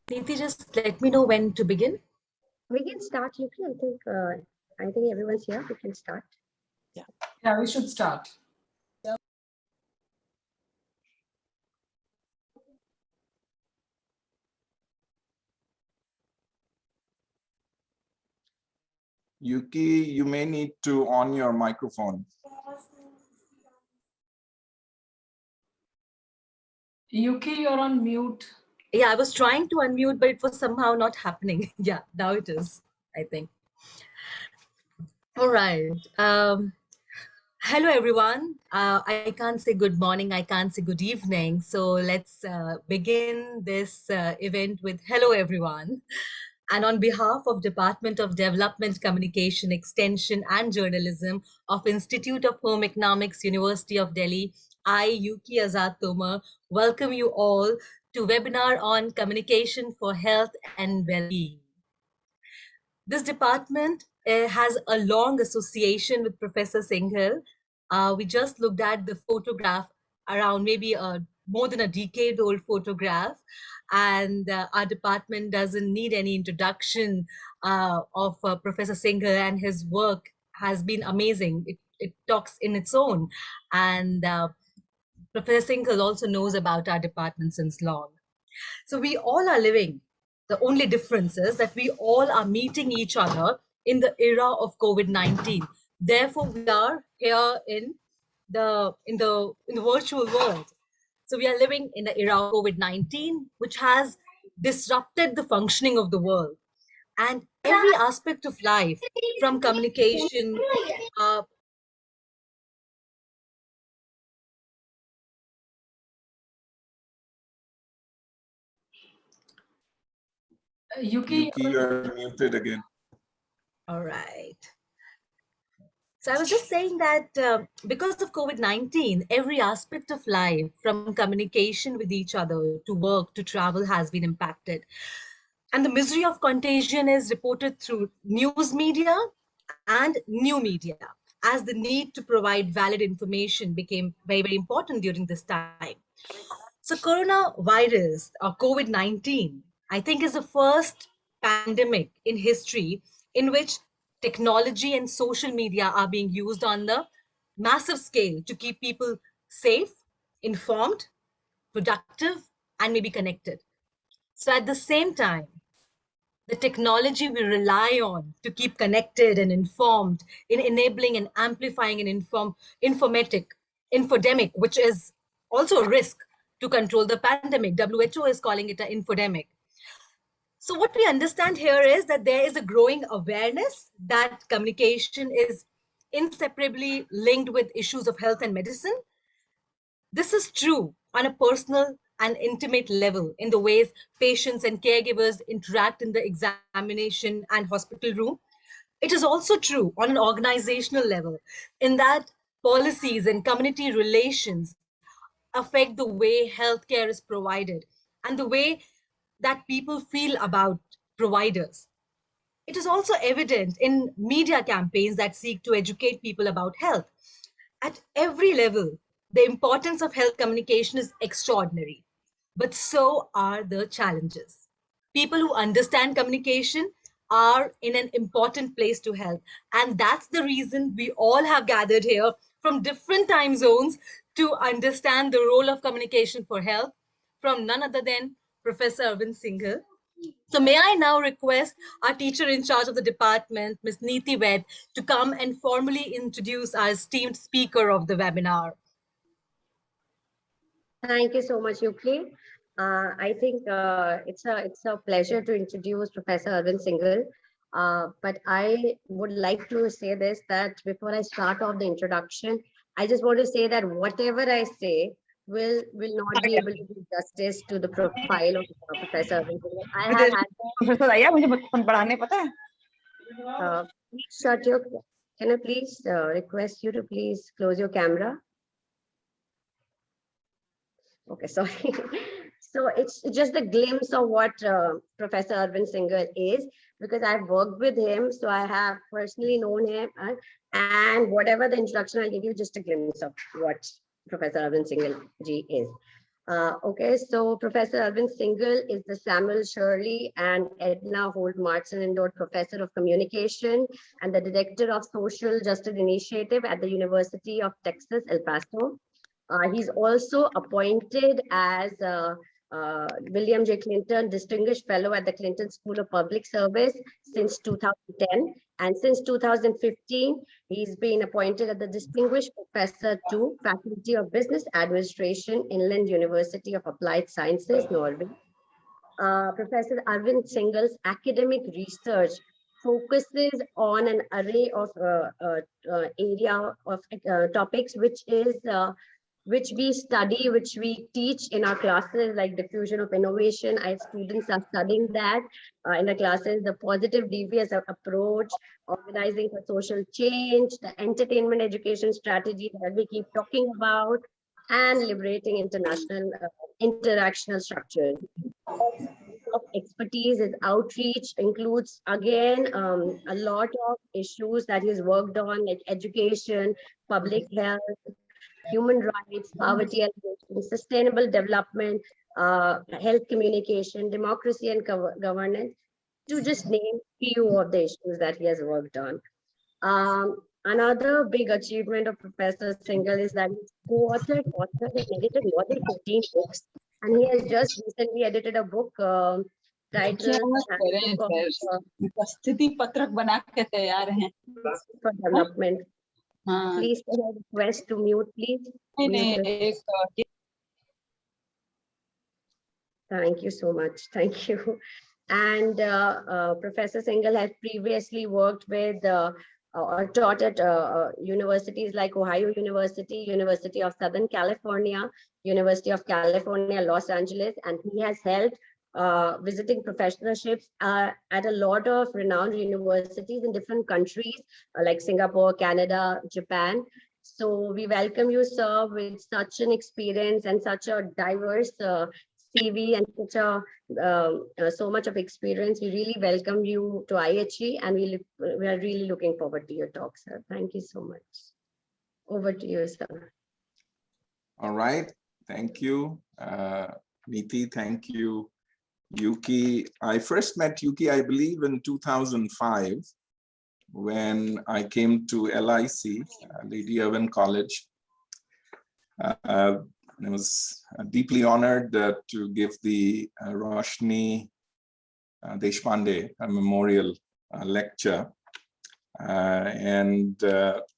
Neeti, just let me know when to begin. We can start, Yuki. I think everyone's here. We can start. Yeah, we should start. Yuki, you may need to on your microphone. Yuki, you're on mute. Yeah, I was trying to unmute, but it was somehow not happening. Yeah, now it is, I think. All right. Hello, everyone. I can't say good morning. I can't say good evening. So let's begin this event with hello, everyone. And on behalf of Department of Development, Communication, Extension and Journalism of Institute of Home Economics, University of Delhi, I, Yuki Azad Tomar, welcome you all to webinar on communication for health and well-being. This department has a long association with Professor Singhal. We just looked at the photograph around maybe more than a decade old photograph. And our department doesn't need any introduction of Professor Singhal, and his work has been amazing. It talks in its own. And Professor Singhal also knows about our department since long. So we all are living. The only difference is that we all are meeting each other in the era of COVID-19. Therefore, we are here in the virtual world. So we are living in the era of COVID-19, which has disrupted the functioning of the world and every aspect of life, from communication. Yuki, you're muted again. All right. So I was just saying that because of COVID-19, every aspect of life, from communication with each other to work to travel, has been impacted. And the misery of contagion is reported through news media and new media, as the need to provide valid information became very, very important during this time. So coronavirus or COVID-19, I think, is the first pandemic in history in which technology and social media are being used on the massive scale to keep people safe, informed, productive, and maybe connected. So at the same time, the technology we rely on to keep connected and informed in enabling and amplifying an infodemic, which is also a risk to control the pandemic. WHO is calling it an infodemic. So what we understand here is that there is a growing awareness that communication is inseparably linked with issues of health and medicine. This is true on a personal and intimate level in the ways patients and caregivers interact in the examination and hospital room. It is also true on an organizational level in that policies and community relations affect the way healthcare is provided and the way that people feel about providers. It is also evident in media campaigns that seek to educate people about health. At every level, the importance of health communication is extraordinary, but so are the challenges. People who understand communication are in an important place to help. And that's the reason we all have gathered here from different time zones to understand the role of communication for health from none other than Professor Arvind Singhal. So may I now request our teacher in charge of the department, Ms. Neeti Ved, to come and formally introduce our esteemed speaker of the webinar. Thank you so much, Yuki. I think it's a pleasure to introduce Professor Arvind Singhal. But I would like to say this, that before I start off the introduction, I just want to say that whatever I say will not be able to do justice to the profile of Professor Arvind Singhal. I have had. Please shut your. Can I please request you to please close your camera? Okay, sorry. So it's just a glimpse of what Professor Arvind Singhal is, because I've worked with him, so I have personally known him. And whatever the introduction I'll give you, just a glimpse of what Professor Arvind Singhal ji is. Okay, so Professor Arvind Singhal is the Samuel Shirley and Edna Holt Martin Endowed Professor of Communication and the Director of Social Justice Initiative at the University of Texas, El Paso. He's also appointed as William J. Clinton Distinguished Fellow at the Clinton School of Public Service since 2010. And since 2015, he's been appointed as the Distinguished Professor to Faculty of Business Administration, Inland University of Applied Sciences, Norway. Professor Arvind Singhal's academic research focuses on an array of area of topics, which we study, which we teach in our classes, like diffusion of innovation. Our students are studying that in the classes, the positive devious approach, organizing for social change, the entertainment education strategy that we keep talking about, and liberating international interactional structures. Of expertise is outreach, includes again a lot of issues that he's worked on, like education, public health, human rights, poverty alleviation, sustainable development, health communication, democracy and governance, to just name few of the issues that he has worked on. Another big achievement of Professor Singhal is that he's co-authored, authored, and edited more than 15 books. And he has just recently edited a book titled स्थिति पत्रक बना के तैयार हैं for Development. Please request to mute, please. Thank you so much. Thank you. And Professor Singhal has previously worked with or taught at universities like Ohio University, University of Southern California, University of California, Los Angeles, and he has held visiting professorships at a lot of renowned universities in different countries like Singapore, Canada, Japan. So we welcome you, sir, with such an experience and such a diverse CV and such a so much of experience. We really welcome you to IHE, and we are really looking forward to your talk, sir. Thank you so much. Over to you, sir. All right. Thank you, Niti. Thank you, Yuki. I first met Yuki, I believe, in 2005 when I came to LIC, Lady Irwin College. I was deeply honored to give the Roshni Deshpande a memorial lecture and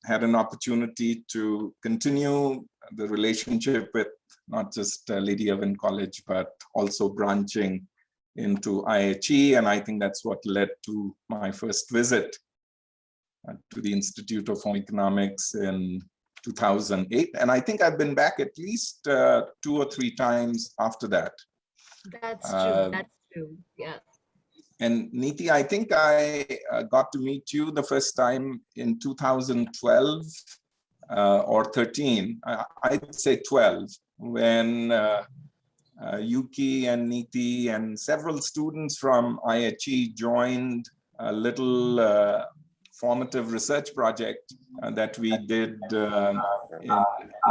had an opportunity to continue the relationship with not just Lady Irwin College, but also branching into IHE. And I think that's what led to my first visit to the Institute of Home Economics in 2008. And I think I've been back at least 2 or 3 times after that. That's true. That's true. Yeah. And Niti, I think I got to meet you the first time in 2012 or 13. I'd say 12, when Yuki and Niti and several students from IHE joined a little formative research project that we did in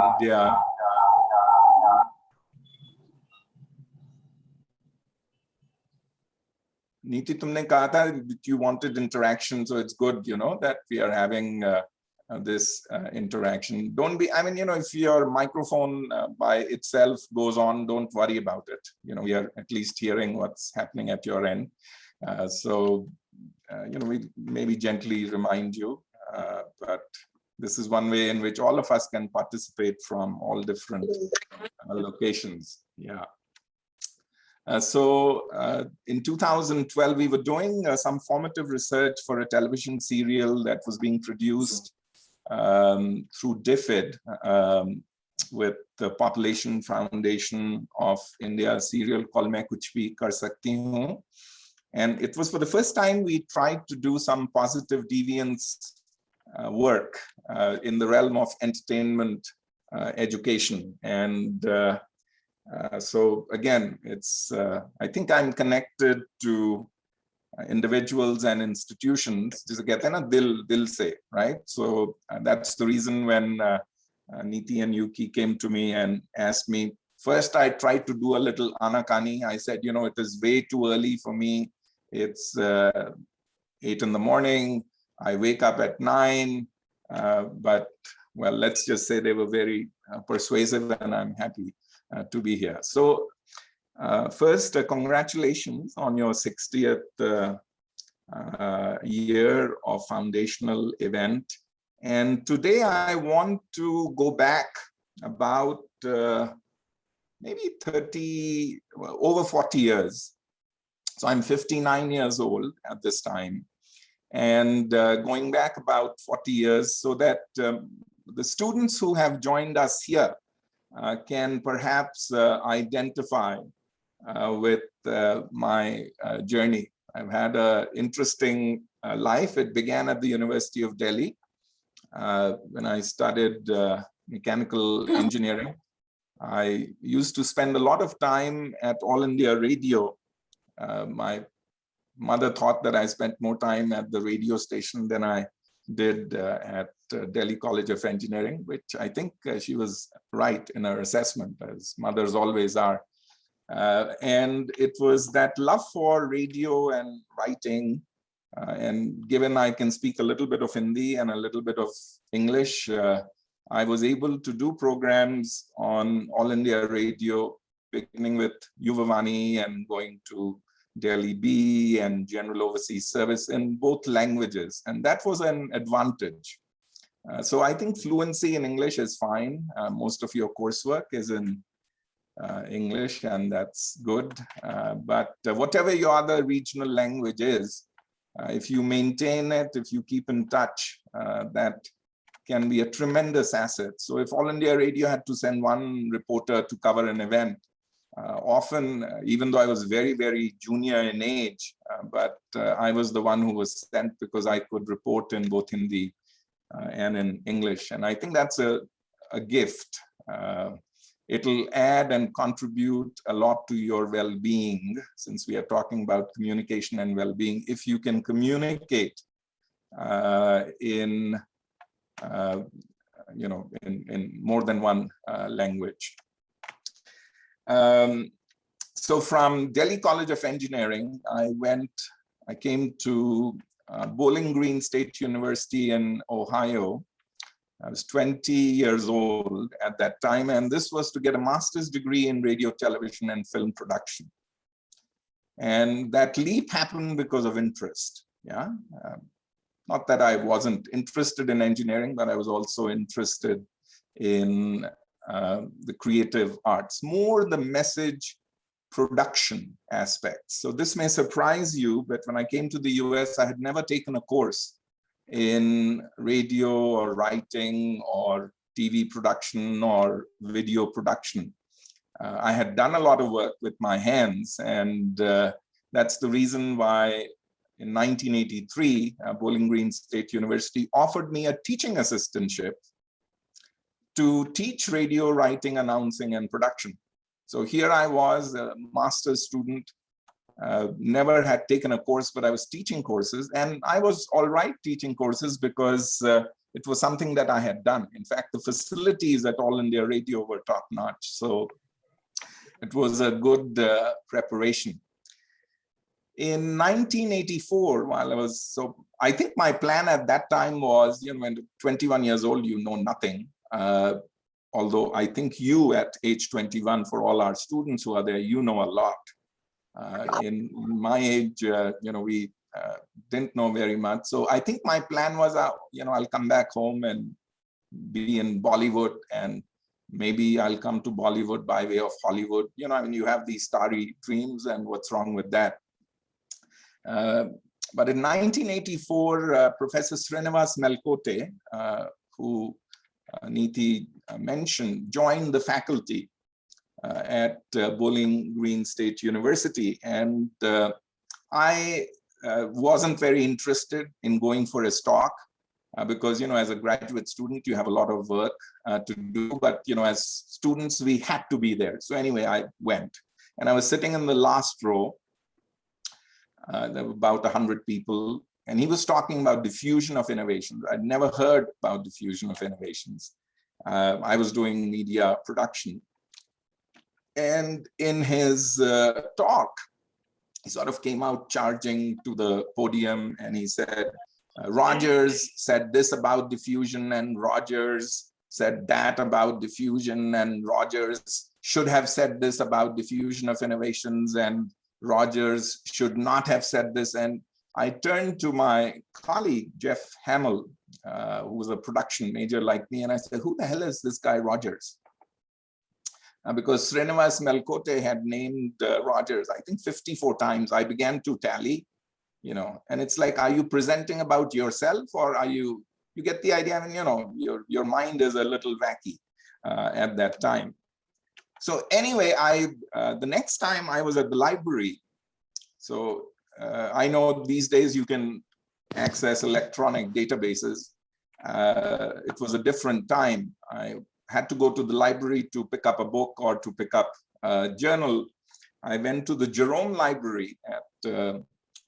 India. Niti, tumne kaha tha that you wanted interaction, so it's good, you know, that we are having this interaction. Don't be, I mean, you know, if your microphone by itself goes on, don't worry about it. You know, we are at least hearing what's happening at your end. You know, we maybe gently remind you, but this is one way in which all of us can participate from all different locations. Yeah. In 2012, we were doing some formative research for a television serial that was being produced through DFID with the Population Foundation of India, serial called Main Kuch Bhi Kar Sakti Hoon. And it was for the first time we tried to do some positive deviance work in the realm of entertainment education. And so again, it's, I think I'm connected to individuals and institutions, jise kehte hain na, dil se, right? So that's the reason when Niti and Yuki came to me and asked me First, I tried to do a little anakani. I said, it is way too early for me. It's 8 in the morning. I wake up at 9. But, well, let's just say they were very persuasive, and I'm happy to be here. So first, congratulations on your 60th year of foundational event. And today I want to go back about maybe over 40 years. So I'm 59 years old at this time, and going back about 40 years so that the students who have joined us here can perhaps identify with my journey. I've had an interesting life. It began at the University of Delhi when I studied mechanical engineering. I used to spend a lot of time at All India Radio. My mother thought that I spent more time at the radio station than I did at Delhi College of Engineering, which I think she was right in her assessment, as mothers always are. And it was that love for radio and writing. And given I can speak a little bit of Hindi and a little bit of English, I was able to do programs on All India Radio, beginning with Yuvavani and going to Delhi B and General Overseas Service in both languages. And that was an advantage. So I think fluency in English is fine. Most of your coursework is in English, and that's good. But whatever your other regional language is, if you maintain it, if you keep in touch, that can be a tremendous asset. So if All India Radio had to send one reporter to cover an event, often, even though I was very, very junior in age, but I was the one who was sent because I could report in both Hindi and in English. And I think that's a gift. It'll add and contribute a lot to your well-being, since we are talking about communication and well-being. If you can communicate in more than one language. So from Delhi College of Engineering, I came to Bowling Green State University in Ohio. I was 20 years old at that time, and this was to get a master's degree in radio, television, and film production. And that leap happened because of interest. Yeah, not that I wasn't interested in engineering, but I was also interested in the creative arts, more the message production aspects. So this may surprise you, but when I came to the US, I had never taken a course in radio or writing or TV production or video production. I had done a lot of work with my hands, and that's the reason why in 1983, Bowling Green State University offered me a teaching assistantship to teach radio, writing, announcing, and production. So here I was, a master's student, never had taken a course, but I was teaching courses, and I was all right teaching courses because it was something that I had done. In fact, the facilities at All India Radio were top-notch, so it was a good preparation. In 1984, I think my plan at that time was, when 21 years old, you know nothing. Although I think you at age 21, for all our students who are there, you know a lot. In my age, we didn't know very much. So I think my plan was, I'll come back home and be in Bollywood, and maybe I'll come to Bollywood by way of Hollywood. You have these starry dreams, and what's wrong with that? But in 1984, Professor Srinivas Melkote, who Neeti mentioned, joined the faculty at Bowling Green State University. And I wasn't very interested in going for his talk because, as a graduate student, you have a lot of work to do. But, as students, we had to be there. So anyway, I went. And I was sitting in the last row. There were about 100 people. And he was talking about diffusion of innovations. I'd never heard about diffusion of innovations. I was doing media production. And in his talk, he sort of came out charging to the podium and he said, Rogers said this about diffusion and Rogers said that about diffusion and Rogers should have said this about diffusion of innovations and Rogers should not have said this. And I turned to my colleague, Jeff Hamill, who was a production major like me, and I said, who the hell is this guy Rogers? Because Srinivas Melkote had named Rogers, I think 54 times. I began to tally, you know, and it's like, are you presenting about yourself or are you get the idea? I mean, you know, your mind is a little wacky at that time. So anyway, the next time I was at the library, so I know these days you can access electronic databases. It was a different time. I had to go to the library to pick up a book or to pick up a journal. I went to the Jerome Library at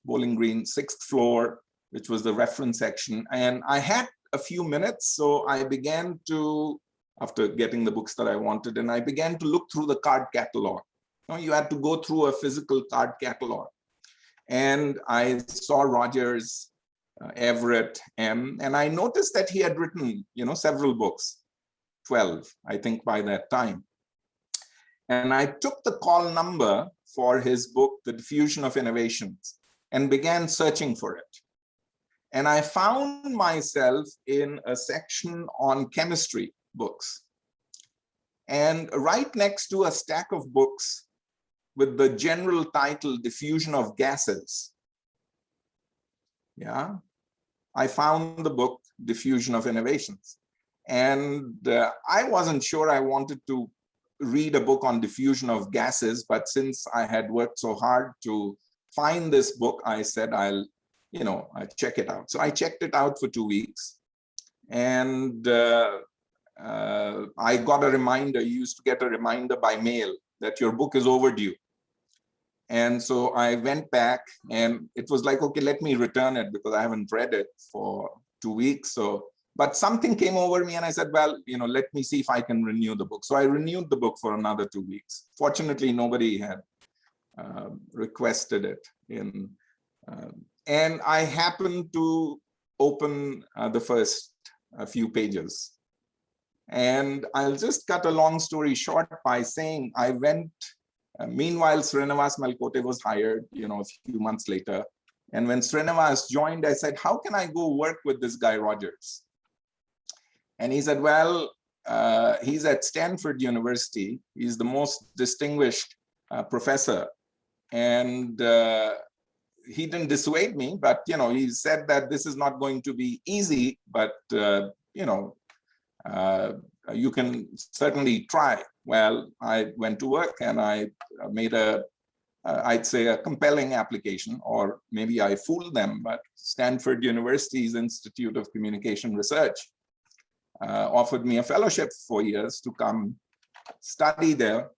Bowling Green, 6th floor, which was the reference section. And I had a few minutes, so I began to, after getting the books that I wanted, and I began to look through the card catalog. You know, you had to go through a physical card catalog. And I saw Rogers, Everett, M, and I noticed that he had written, you know, several books. 12, I think, by that time. And I took the call number for his book, The Diffusion of Innovations, and began searching for it. And I found myself in a section on chemistry books. And right next to a stack of books with the general title, Diffusion of Gases, yeah, I found the book, Diffusion of Innovations. And I wasn't sure I wanted to read a book on diffusion of gases, but since I had worked so hard to find this book, I said, I'll check it out. So I checked it out for 2 weeks. And I got a reminder. You used to get a reminder by mail that your book is overdue. And so I went back and it was like, okay, let me return it because I haven't read it for 2 weeks. But something came over me and I said, well, let me see if I can renew the book. So I renewed the book for another 2 weeks. Fortunately, nobody had requested it. And I happened to open the first few pages. And I'll just cut a long story short by saying I went, meanwhile, Srinivas Malkote was hired, a few months later. And when Srinivas joined, I said, how can I go work with this guy, Rogers? And he said, well, he's at Stanford University. He's the most distinguished professor. And he didn't dissuade me, but, he said that this is not going to be easy, but, you can certainly try. Well, I went to work and I made I'd say a compelling application, or maybe I fooled them, but Stanford University's Institute of Communication Research offered me a fellowship for 4 years to come study there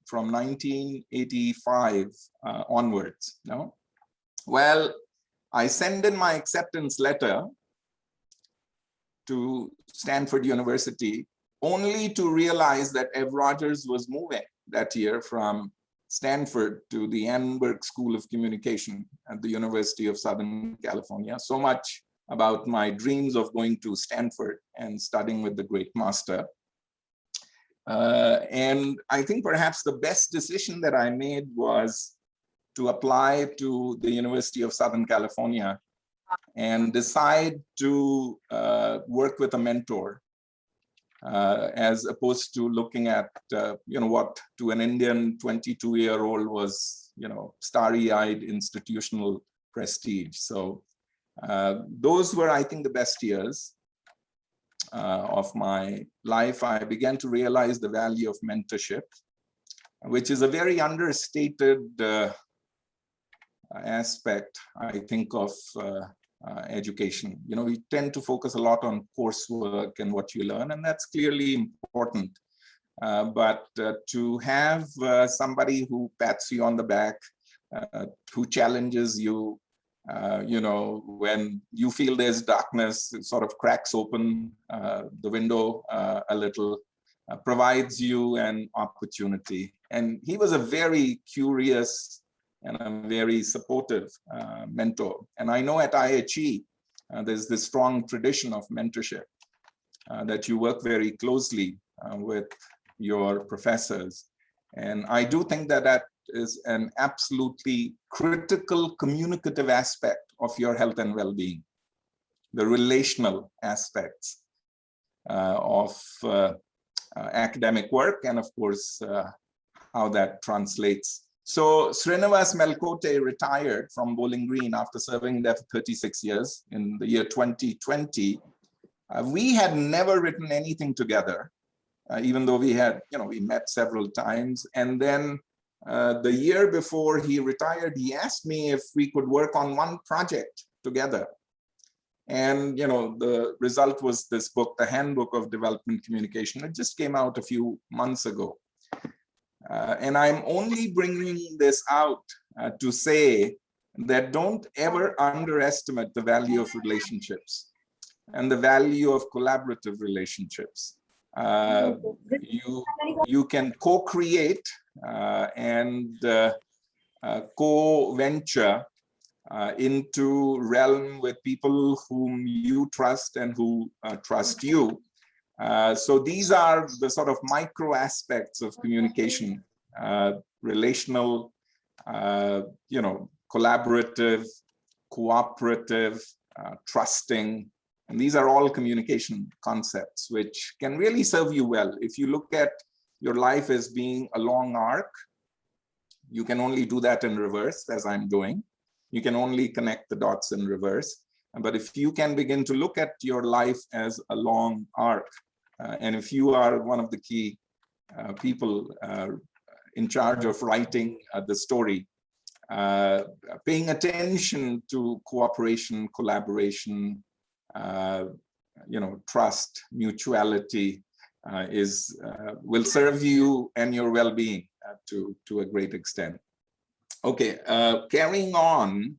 from 1985 onwards. No? Well, I sent in my acceptance letter to Stanford University only to realize that Ev Rogers was moving that year from Stanford to the Annenberg School of Communication at the University of Southern California. So much about my dreams of going to Stanford and studying with the great master. And I think perhaps the best decision that I made was to apply to the University of Southern California and decide to work with a mentor as opposed to looking at, what to an Indian 22-year-old was, starry-eyed institutional prestige. So those were, I think, the best years of my life. I began to realize the value of mentorship, which is a very understated aspect, I think, of education. We tend to focus a lot on coursework and what you learn, and that's clearly important. But to have somebody who pats you on the back, who challenges you, when you feel there's darkness, it sort of cracks open the window a little, provides you an opportunity. And he was a very curious and a very supportive mentor. And I know at IHE, there's this strong tradition of mentorship, that you work very closely with your professors. And I do think that that is an absolutely critical communicative aspect of your health and well-being, the relational aspects of academic work, and of course, how that translates. So Srinivas Melkote retired from Bowling Green after serving there for 36 years in the year 2020. We had never written anything together, even though we had, we met several times. And then the year before he retired, he asked me if we could work on one project together. And, the result was this book, The Handbook of Development Communication. It just came out a few months ago. And I'm only bringing this out to say that don't ever underestimate the value of relationships and the value of collaborative relationships. You can co-create and co-venture into realm with people whom you trust and who trust you. So these are the sort of micro aspects of communication, relational, collaborative, cooperative, trusting. And these are all communication concepts which can really serve you well. If you look at your life as being a long arc, you can only do that in reverse, as I'm doing. You can only connect the dots in reverse. But if you can begin to look at your life as a long arc, and if you are one of the key people in charge of writing the story, paying attention to cooperation, collaboration, trust, mutuality will serve you and your well-being to a great extent. Okay, carrying on.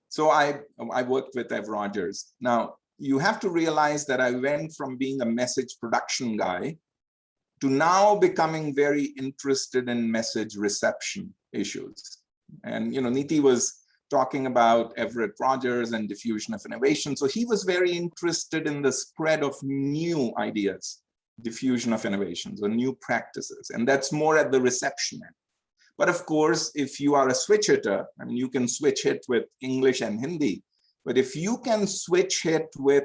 So I worked with Ev Rogers. Now, you have to realize that I went from being a message production guy to now becoming very interested in message reception issues. And, Niti was talking about Everett Rogers and diffusion of innovation. So he was very interested in the spread of new ideas, diffusion of innovations or new practices. And that's more at the reception end. But of course, if you are a switch hitter, I mean, you can switch hit with English and Hindi. But if you can switch hit with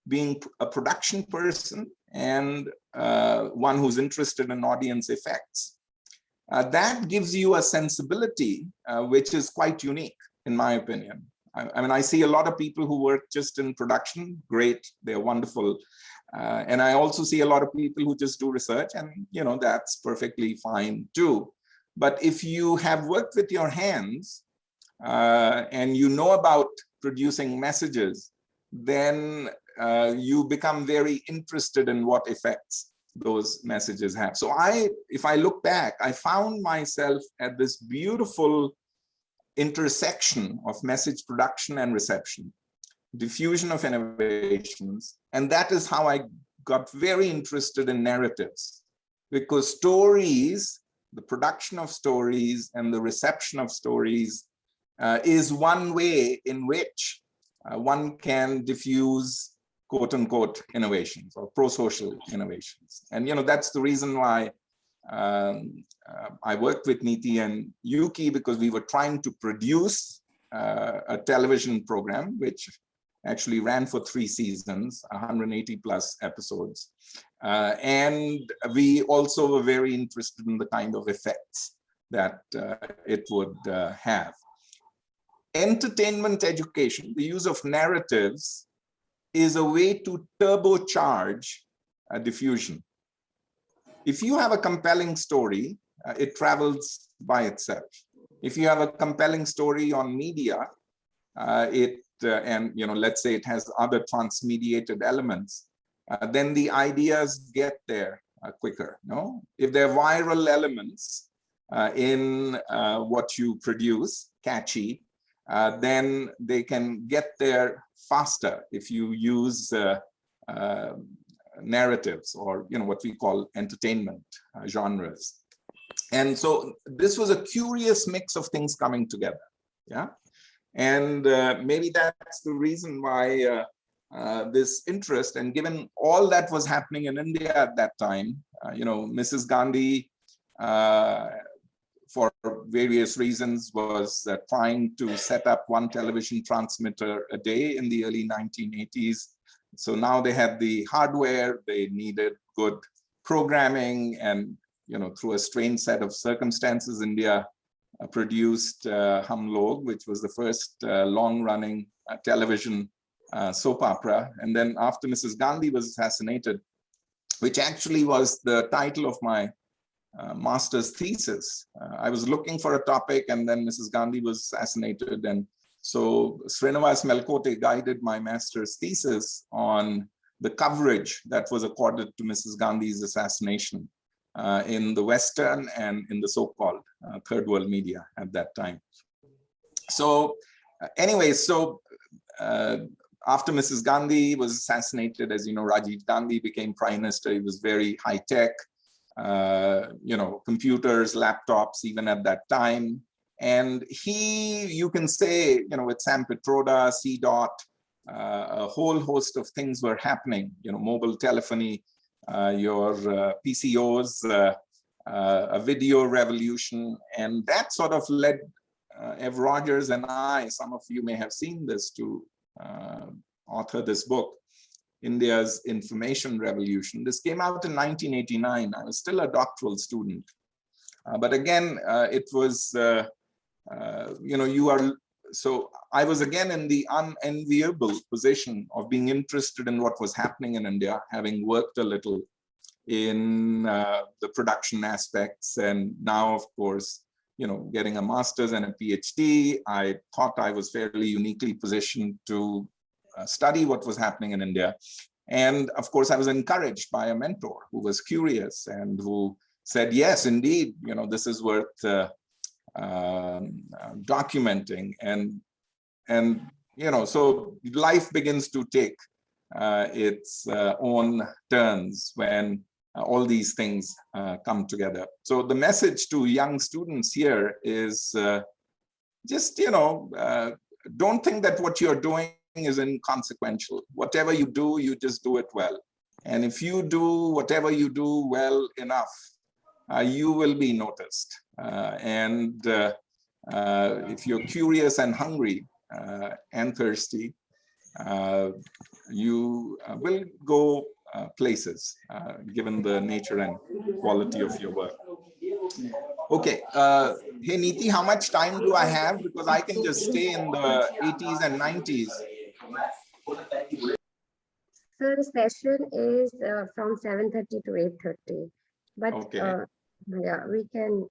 being a production person and one who's interested in audience effects, that gives you a sensibility which is quite unique, in my opinion. I mean, I see a lot of people who work just in production. Great, they're wonderful. And I also see a lot of people who just do research, and that's perfectly fine too. But if you have worked with your hands and you know about producing messages, then you become very interested in what effects those messages have. So if I look back, I found myself at this beautiful intersection of message production and reception, diffusion of innovations. And that is how I got very interested in narratives, because stories, the production of stories and the reception of stories is one way in which one can diffuse quote unquote innovations or pro-social innovations. And that's the reason why I worked with Niti and Yuki, because we were trying to produce a television program which actually ran for 3 seasons, 180 plus episodes. And we also were very interested in the kind of effects that it would have. Entertainment education, the use of narratives, is a way to turbocharge diffusion. If you have a compelling story, it travels by itself. If you have a compelling story on media, let's say it has other transmediated elements, then the ideas get there quicker. No, if there are viral elements in what you produce, catchy, then they can get there faster if you use narratives, or what we call entertainment genres. And so this was a curious mix of things coming together. Yeah. And maybe that's the reason why this interest, and given all that was happening in India at that time, Mrs. Gandhi, for various reasons, was trying to set up one television transmitter a day in the early 1980s. So now they had the hardware, they needed good programming, and through a strange set of circumstances, India produced Hum Log, which was the first long-running television soap opera. And then after Mrs. Gandhi was assassinated, which actually was the title of my master's thesis. I was looking for a topic, and then Mrs. Gandhi was assassinated. And so Srinivas Melkote guided my master's thesis on the coverage that was accorded to Mrs. Gandhi's assassination in the Western and in the so-called third world media at that time. So anyway, after Mrs. Gandhi was assassinated, as you know, Rajiv Gandhi became prime minister. He was very high tech, computers, laptops, even at that time. And you can say, with Sam Pitroda, C-Dot, a whole host of things were happening, mobile telephony, your PCOs, a video revolution. And that sort of led Ev Rogers and I, some of you may have seen this, to author this book, India's Information Revolution. This came out in 1989. I was still a doctoral student. But again, it was, so I was again in the unenviable position of being interested in what was happening in India, having worked a little in the production aspects, and now, of course, getting a master's and a PhD, I thought I was fairly uniquely positioned to study what was happening in India. And of course, I was encouraged by a mentor who was curious and who said, yes, indeed, this is worth documenting. And so life begins to take its own turns when all these things come together. So the message to young students here is just, don't think that what you're doing is inconsequential. Whatever you do, you just do it well. And if you do whatever you do well enough, you will be noticed. And if you're curious and hungry and thirsty, you will go places, given the nature and quality of your work. Okay, hey Neeti, how much time do I have? Because I can just stay in the 80s and 90s. So the session is from 7:30 to 8:30, but okay. Yeah, we can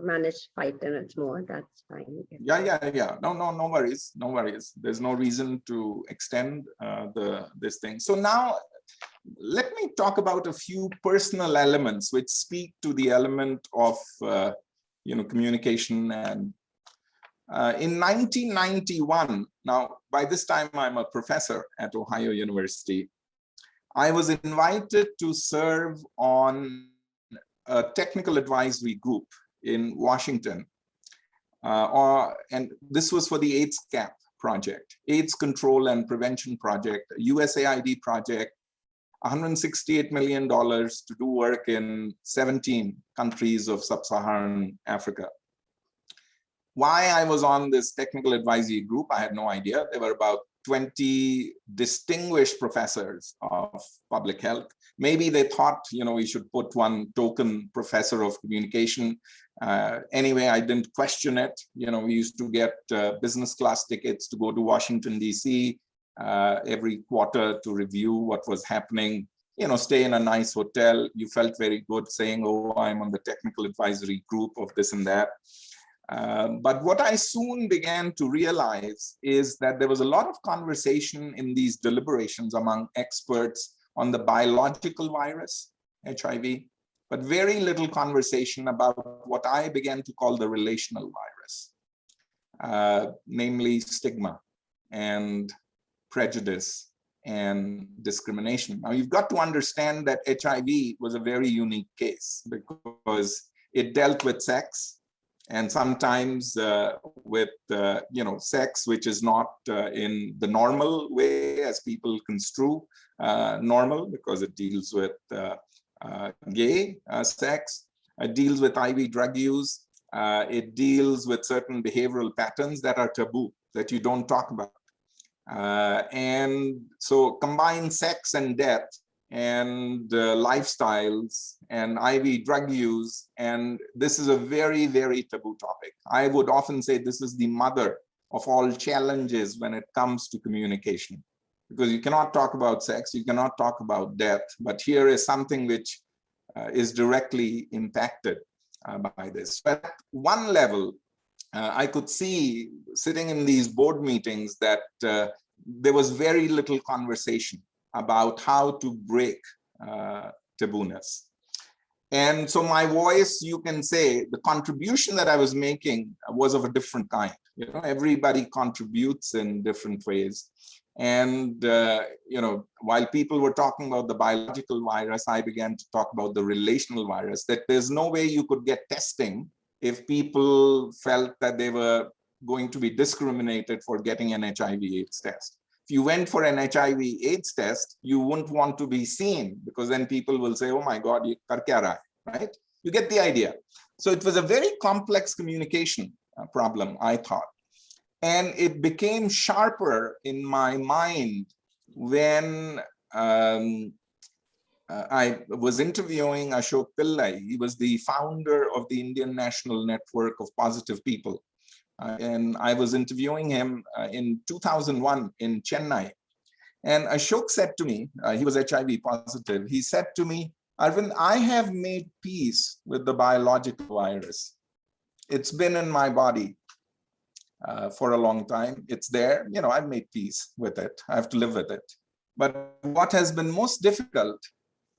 manage 5 minutes more. That's fine. Yeah. No worries. No worries. There's no reason to extend this thing. So now, let me talk about a few personal elements which speak to the element of communication. And in 1991, now by this time I'm a professor at Ohio University, I was invited to serve on a technical advisory group in Washington. And this was for the AIDS CAP project, AIDS Control and Prevention Project, USAID project, $168 million to do work in 17 countries of sub-Saharan Africa. Why I was on this technical advisory group, I had no idea. There were about 20 distinguished professors of public health. Maybe they thought, we should put one token professor of communication. Anyway, I didn't question it. We used to get business class tickets to go to Washington, DC every quarter to review what was happening, stay in a nice hotel. You felt very good saying, oh, I'm on the technical advisory group of this and that. But what I soon began to realize is that there was a lot of conversation in these deliberations among experts on the biological virus, HIV, but very little conversation about what I began to call the relational virus, namely stigma and prejudice and discrimination. Now, you've got to understand that HIV was a very unique case because it dealt with sex, and sometimes with sex which is not in the normal way as people construe normal, because it deals with gay sex, it deals with IV drug use, it deals with certain behavioral patterns that are taboo, that you don't talk about. And so combine sex and death and lifestyles and IV drug use, and this is a very, very taboo topic. I would often say this is the mother of all challenges when it comes to communication, because you cannot talk about sex, you cannot talk about death, but here is something which is directly impacted by this. But at one level, I could see sitting in these board meetings that there was very little conversation about how to break tabooness. And so my voice, you can say, the contribution that I was making was of a different kind. Everybody contributes in different ways. And, while people were talking about the biological virus, I began to talk about the relational virus, that there's no way you could get testing if people felt that they were going to be discriminated for getting an HIV/AIDS test. If you went for an HIV/AIDS test, you wouldn't want to be seen, because then people will say, oh my God, ye kar kya raha hai, right? You get the idea. So it was a very complex communication problem, I thought. And it became sharper in my mind when I was interviewing Ashok Pillai. He was the founder of the Indian National Network of Positive People. And I was interviewing him in 2001 in Chennai. And Ashok said to me, he was HIV positive, he said to me, Arvind, I have made peace with the biological virus. It's been in my body for a long time. It's there, I've made peace with it. I have to live with it. But what has been most difficult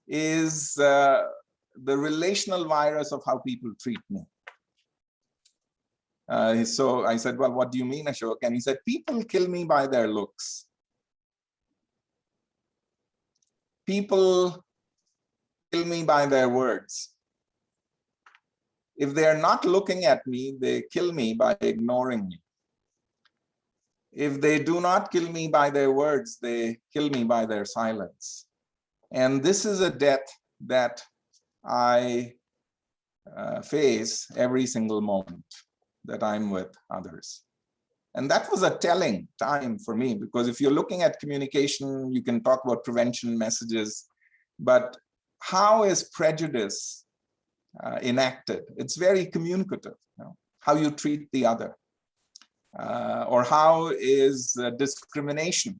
is the relational virus of how people treat me. So I said, well, what do you mean, Ashok? And he said, people kill me by their looks. People kill me by their words. If they are not looking at me, they kill me by ignoring me. If they do not kill me by their words, they kill me by their silence. And this is a death that I face every single moment that I'm with others. And that was a telling time for me, because if you're looking at communication, you can talk about prevention messages, but how is prejudice enacted? It's very communicative, how you treat the other. Or how is discrimination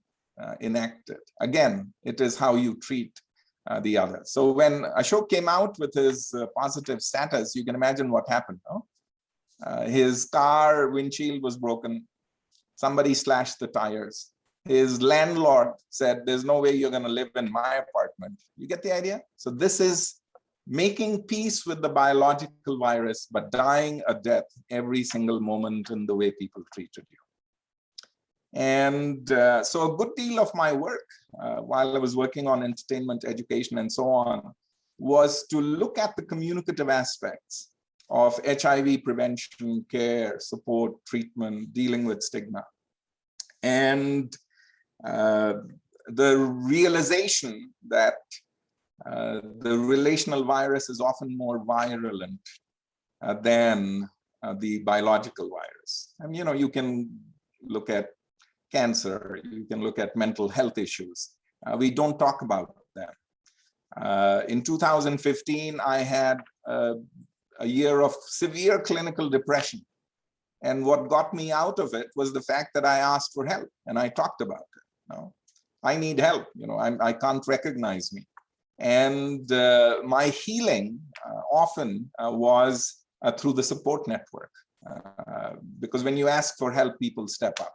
enacted? Again, it is how you treat the other. So when Ashok came out with his positive status, you can imagine what happened. No? His car windshield was broken. Somebody slashed the tires. His landlord said, there's no way you're going to live in my apartment. You get the idea? So this is making peace with the biological virus, but dying a death every single moment in the way people treated you. And so a good deal of my work while I was working on entertainment, education, and so on, was to look at the communicative aspects of HIV prevention, care, support, treatment, dealing with stigma. And the realization that the relational virus is often more virulent than the biological virus. And you can look at cancer, you can look at mental health issues. We don't talk about them. In 2015, I had a year of severe clinical depression. And what got me out of it was the fact that I asked for help and I talked about it. I need help, I can't recognize me. And my healing often was through the support network. Because when you ask for help, people step up.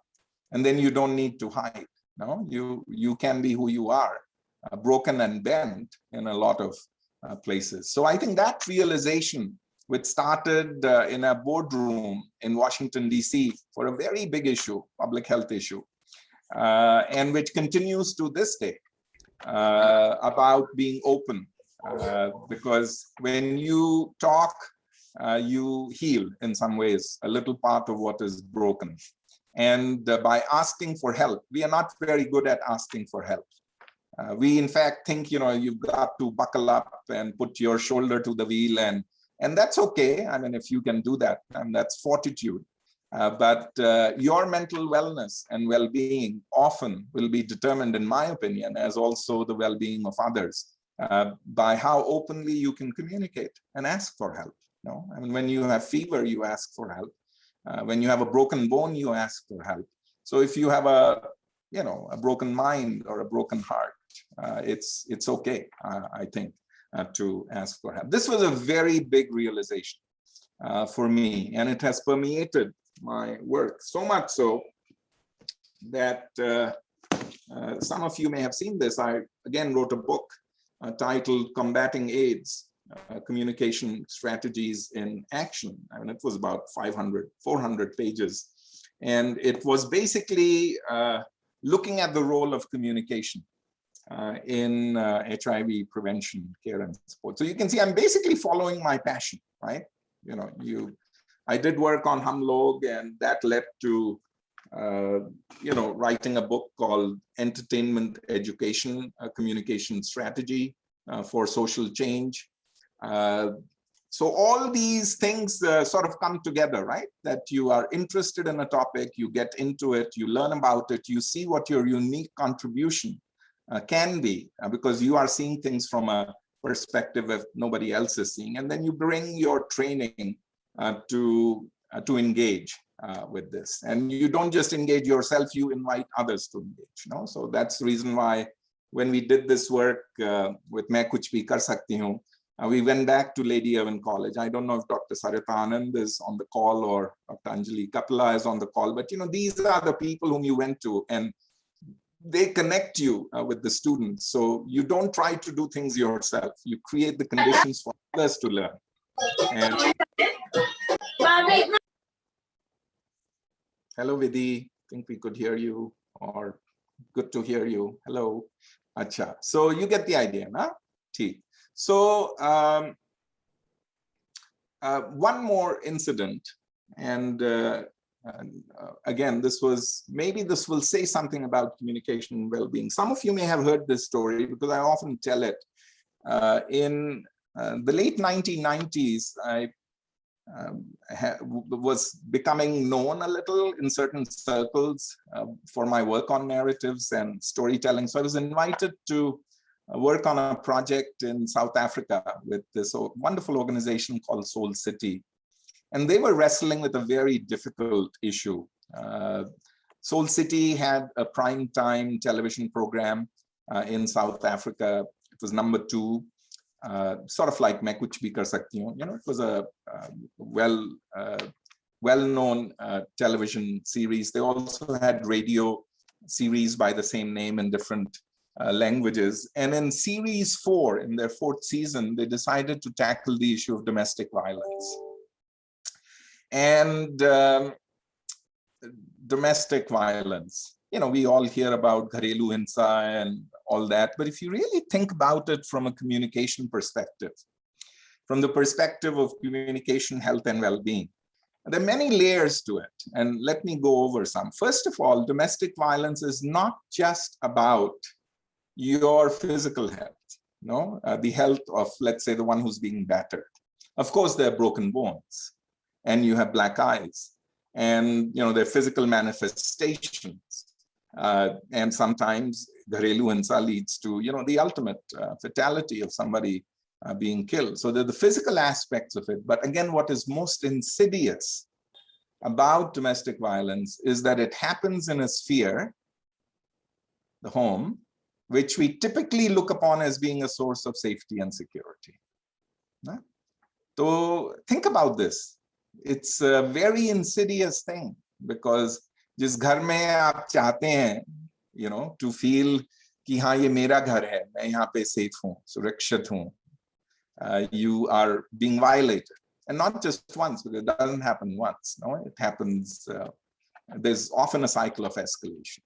And then you don't need to hide. You can be who you are, broken and bent in a lot of places. So I think that realization, which started in a boardroom in Washington, D.C. for a very big issue, public health issue, and which continues to this day, about being open, because when you talk, you heal in some ways a little part of what is broken. And by asking for help, we are not very good at asking for help. We in fact think, you've got to buckle up and put your shoulder to the wheel, and that's okay. I mean, if you can do that, and that's fortitude. But your mental wellness and well-being often will be determined, in my opinion, as also the well-being of others, by how openly you can communicate and ask for help. I mean, when you have fever, you ask for help. When you have a broken bone, you ask for help. So if you have a broken mind or a broken heart, it's okay, I think, to ask for help. This was a very big realization for me, and it has permeated my work, so much so that some of you may have seen this. I again wrote a book titled Combating AIDS, Communication Strategies in Action. I mean, it was about 400 pages. And it was basically looking at the role of communication in HIV prevention, care, and support. So you can see I'm basically following my passion, right? I did work on Hum Log, and that led to writing a book called Entertainment Education, a Communication Strategy for Social Change. So all these things sort of come together, right? That you are interested in a topic, you get into it, you learn about it, you see what your unique contribution can be, because you are seeing things from a perspective that nobody else is seeing. And then you bring your training to engage with this. And you don't just engage yourself, you invite others to engage. So that's the reason why when we did this work with Main Kuch Bhi Kar Sakti Hoon, we went back to Lady Irwin College. I don't know if Dr. Sarita Anand is on the call or Dr. Anjali Kapila is on the call, but these are the people whom you went to, and they connect you with the students. So you don't try to do things yourself. You create the conditions for others to learn. And hello, Vidhi. I think we could hear you, or good to hear you. Hello. Acha. So you get the idea, na? Theek. So one more incident, and again, this will say something about communication and well-being. Some of you may have heard this story because I often tell it. In the late 1990s, I was becoming known a little in certain circles for my work on narratives and storytelling. So I was invited to work on a project in South Africa with this wonderful organization called Soul City. And they were wrestling with a very difficult issue. Soul City had a prime time television program in South Africa. It was number 2, sort of like Main Kuch Bhi Kar Sakti Hoon. It was a well-known television series. They also had radio series by the same name in different languages. And in series 4, in their 4th season, they decided to tackle the issue of domestic violence. And domestic violence, we all hear about Gharelu Hinsa and all that, but if you really think about it from a communication perspective, from the perspective of communication, health, and well-being, there are many layers to it. And let me go over some. First of all, domestic violence is not just about your physical health, the health of, let's say, the one who's being battered. Of course, there are broken bones, and you have black eyes, and there are physical manifestations. And sometimes Gharelu Hinsa leads to, the ultimate fatality of somebody being killed. So there are the physical aspects of it. But again, what is most insidious about domestic violence is that it happens in a sphere, the home, which we typically look upon as being a source of safety and security. So think about this. It's a very insidious thing, because जिस घर में आप चाहते हैं, to feel कि हाँ ये मेरा घर है, मैं यहाँ पे safe हूँ, सुरक्षित हूँ, you are being violated, and not just once, because it doesn't happen once. No, it happens. There's often a cycle of escalation.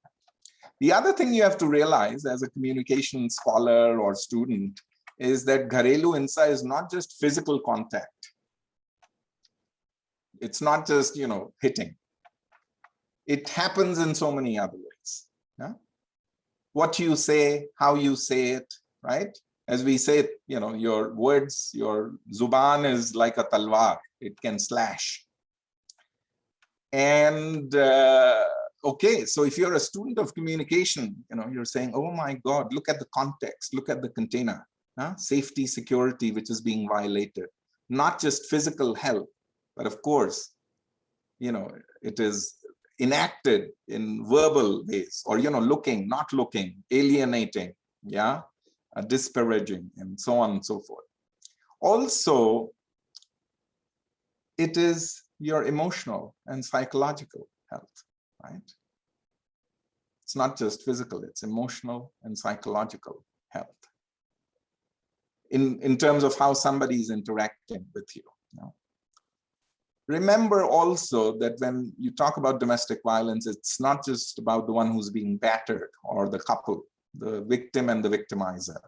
The other thing you have to realize as a communication scholar or student is that Gharelu Hinsa is not just physical contact. It's not just, hitting. It happens in so many other ways. Yeah? What you say, how you say it, right? As we say, your words, your zuban is like a talwar. It can slash. And okay, so if you're a student of communication, you're saying, oh my God, look at the context, look at the container, safety, security, which is being violated, not just physical health, but of course, it is enacted in verbal ways, or, looking, not looking, alienating, disparaging, and so on and so forth. Also, it is your emotional and psychological health, right? It's not just physical, it's emotional and psychological health. In terms of how somebody is interacting with you. Remember also that when you talk about domestic violence, it's not just about the one who's being battered or the couple, the victim and the victimizer,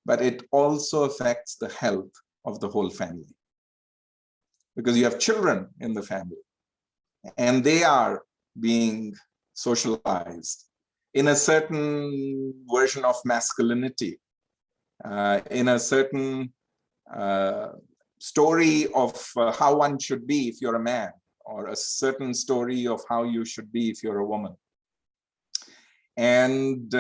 but it also affects the health of the whole family. Because you have children in the family and they are being socialized in a certain version of masculinity, in a certain story of how one should be if you're a man, or a certain story of how you should be if you're a woman. And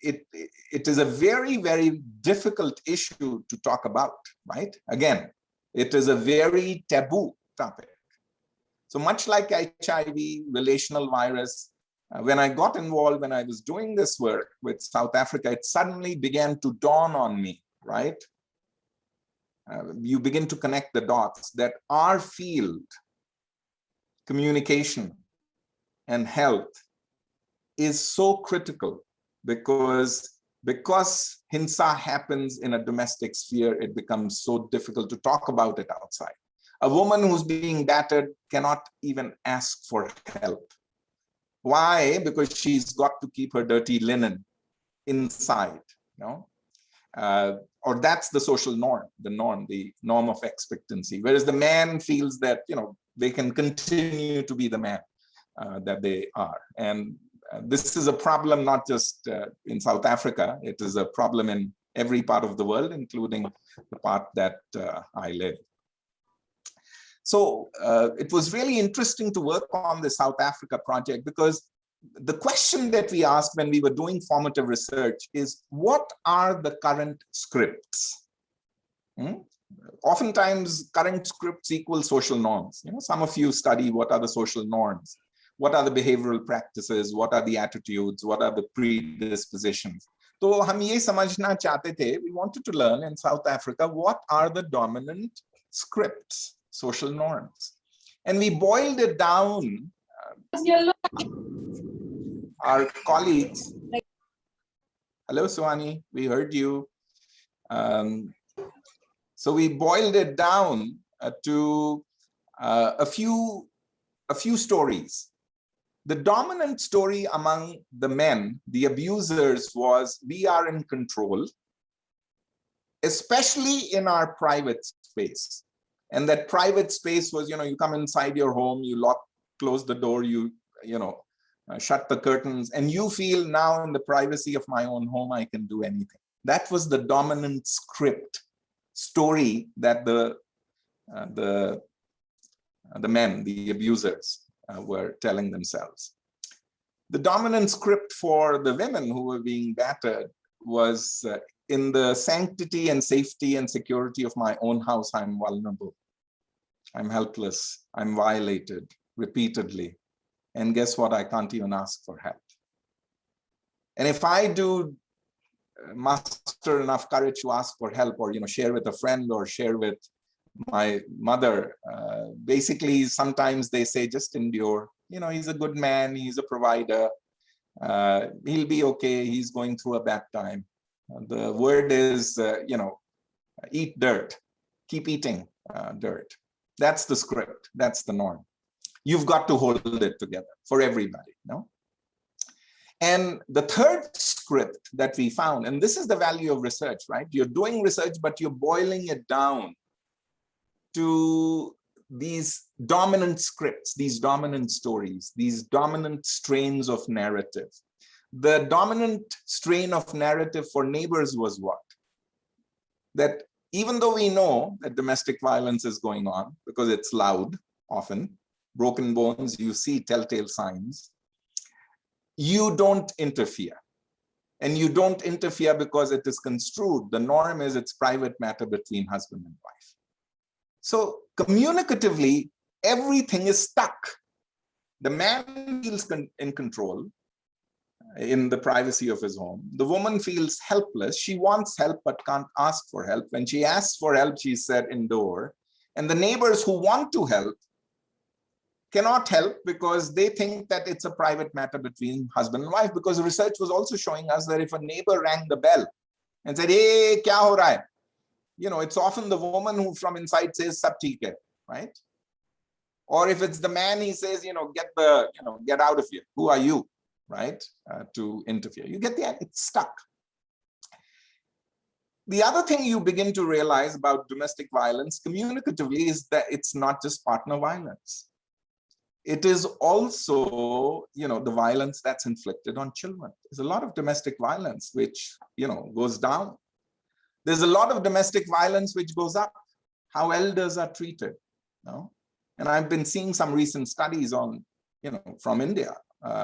it is a very, very difficult issue to talk about, right? Again, it is a very taboo topic. So much like HIV, relational virus, when I got involved, when I was doing this work with South Africa, it suddenly began to dawn on me, right? You begin to connect the dots that our field, communication and health, is so critical because Hinsa happens in a domestic sphere, it becomes so difficult to talk about it outside. A woman who's being battered cannot even ask for help. Why? Because she's got to keep her dirty linen inside, or that's the social norm, the norm of expectancy. Whereas the man feels that, they can continue to be the man that they are. And this is a problem not just in South Africa, it is a problem in every part of the world, including the part that I live. So it was really interesting to work on the South Africa project, because the question that we asked when we were doing formative research is, what are the current scripts? Oftentimes, current scripts equal social norms. Some of you study what are the social norms, what are the behavioral practices, what are the attitudes, what are the predispositions. So हम ये समझना चाहते थे, we wanted to learn in South Africa, what are the dominant scripts, social norms? And we boiled it down. Our colleagues, hello Suhani, we heard you. So we boiled it down to a few stories. The dominant story among the men, the abusers, was we are in control, especially in our private space. And that private space was, you come inside your home, you close the door, shut the curtains, and you feel now in the privacy of my own home, I can do anything. That was the dominant story that the men, the abusers, were telling themselves. The dominant script for the women who were being battered was in the sanctity and safety and security of my own house, I'm vulnerable, I'm helpless, I'm violated repeatedly. And guess what? I can't even ask for help. And if I do muster enough courage to ask for help, or share with a friend or share with my mother, basically sometimes they say just endure. He's a good man, he's a provider, he'll be okay, he's going through a bad time. The word is, eat dirt, keep eating dirt. That's the script, that's the norm. You've got to hold it together for everybody, no? And the third script that we found, and this is the value of research, right? You're doing research, but you're boiling it down to these dominant scripts, these dominant stories, these dominant strains of narrative. The dominant strain of narrative for Neighbors was what? That even though we know that domestic violence is going on, because it's loud, often, broken bones, you see telltale signs, you don't interfere. And you don't interfere because it is construed. The norm is it's private matter between husband and wife. So communicatively, everything is stuck. The man feels in control in the privacy of his home. The woman feels helpless. She wants help but can't ask for help. When she asks for help, she's set indoor. And the neighbors who want to help cannot help because they think that it's a private matter between husband and wife, because research was also showing us that if a neighbor rang the bell and said, hey, kya ho raha hai? You know, it's often the woman who from inside says, sab theek hai, right? Or if it's the man, he says, get out of here. Who are you, right? To interfere. You get the, it's stuck. The other thing you begin to realize about domestic violence communicatively is that it's not just partner violence. It is also, the violence that's inflicted on children. There's a lot of domestic violence which, goes down. There's a lot of domestic violence which goes up. How elders are treated. And I've been seeing some recent studies on, from India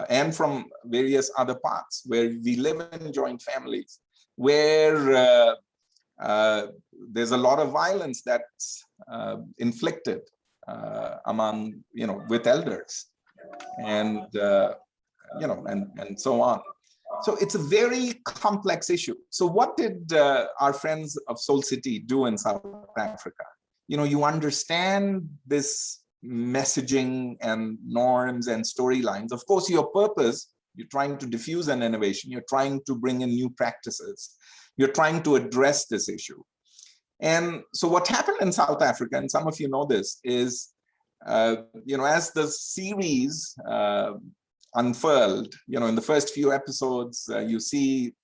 and from various other parts where we live in joint families, where there's a lot of violence that's inflicted among, with elders, and and so on. So it's a very complex issue. So what did our friends of Soul City do in South Africa? You understand this messaging and norms and storylines. Of course, your purpose, you're trying to diffuse an innovation. You're trying to bring in new practices. You're trying to address this issue. And so what happened in South Africa, and some of you know this, is, as the series unfurled, in the first few episodes, you see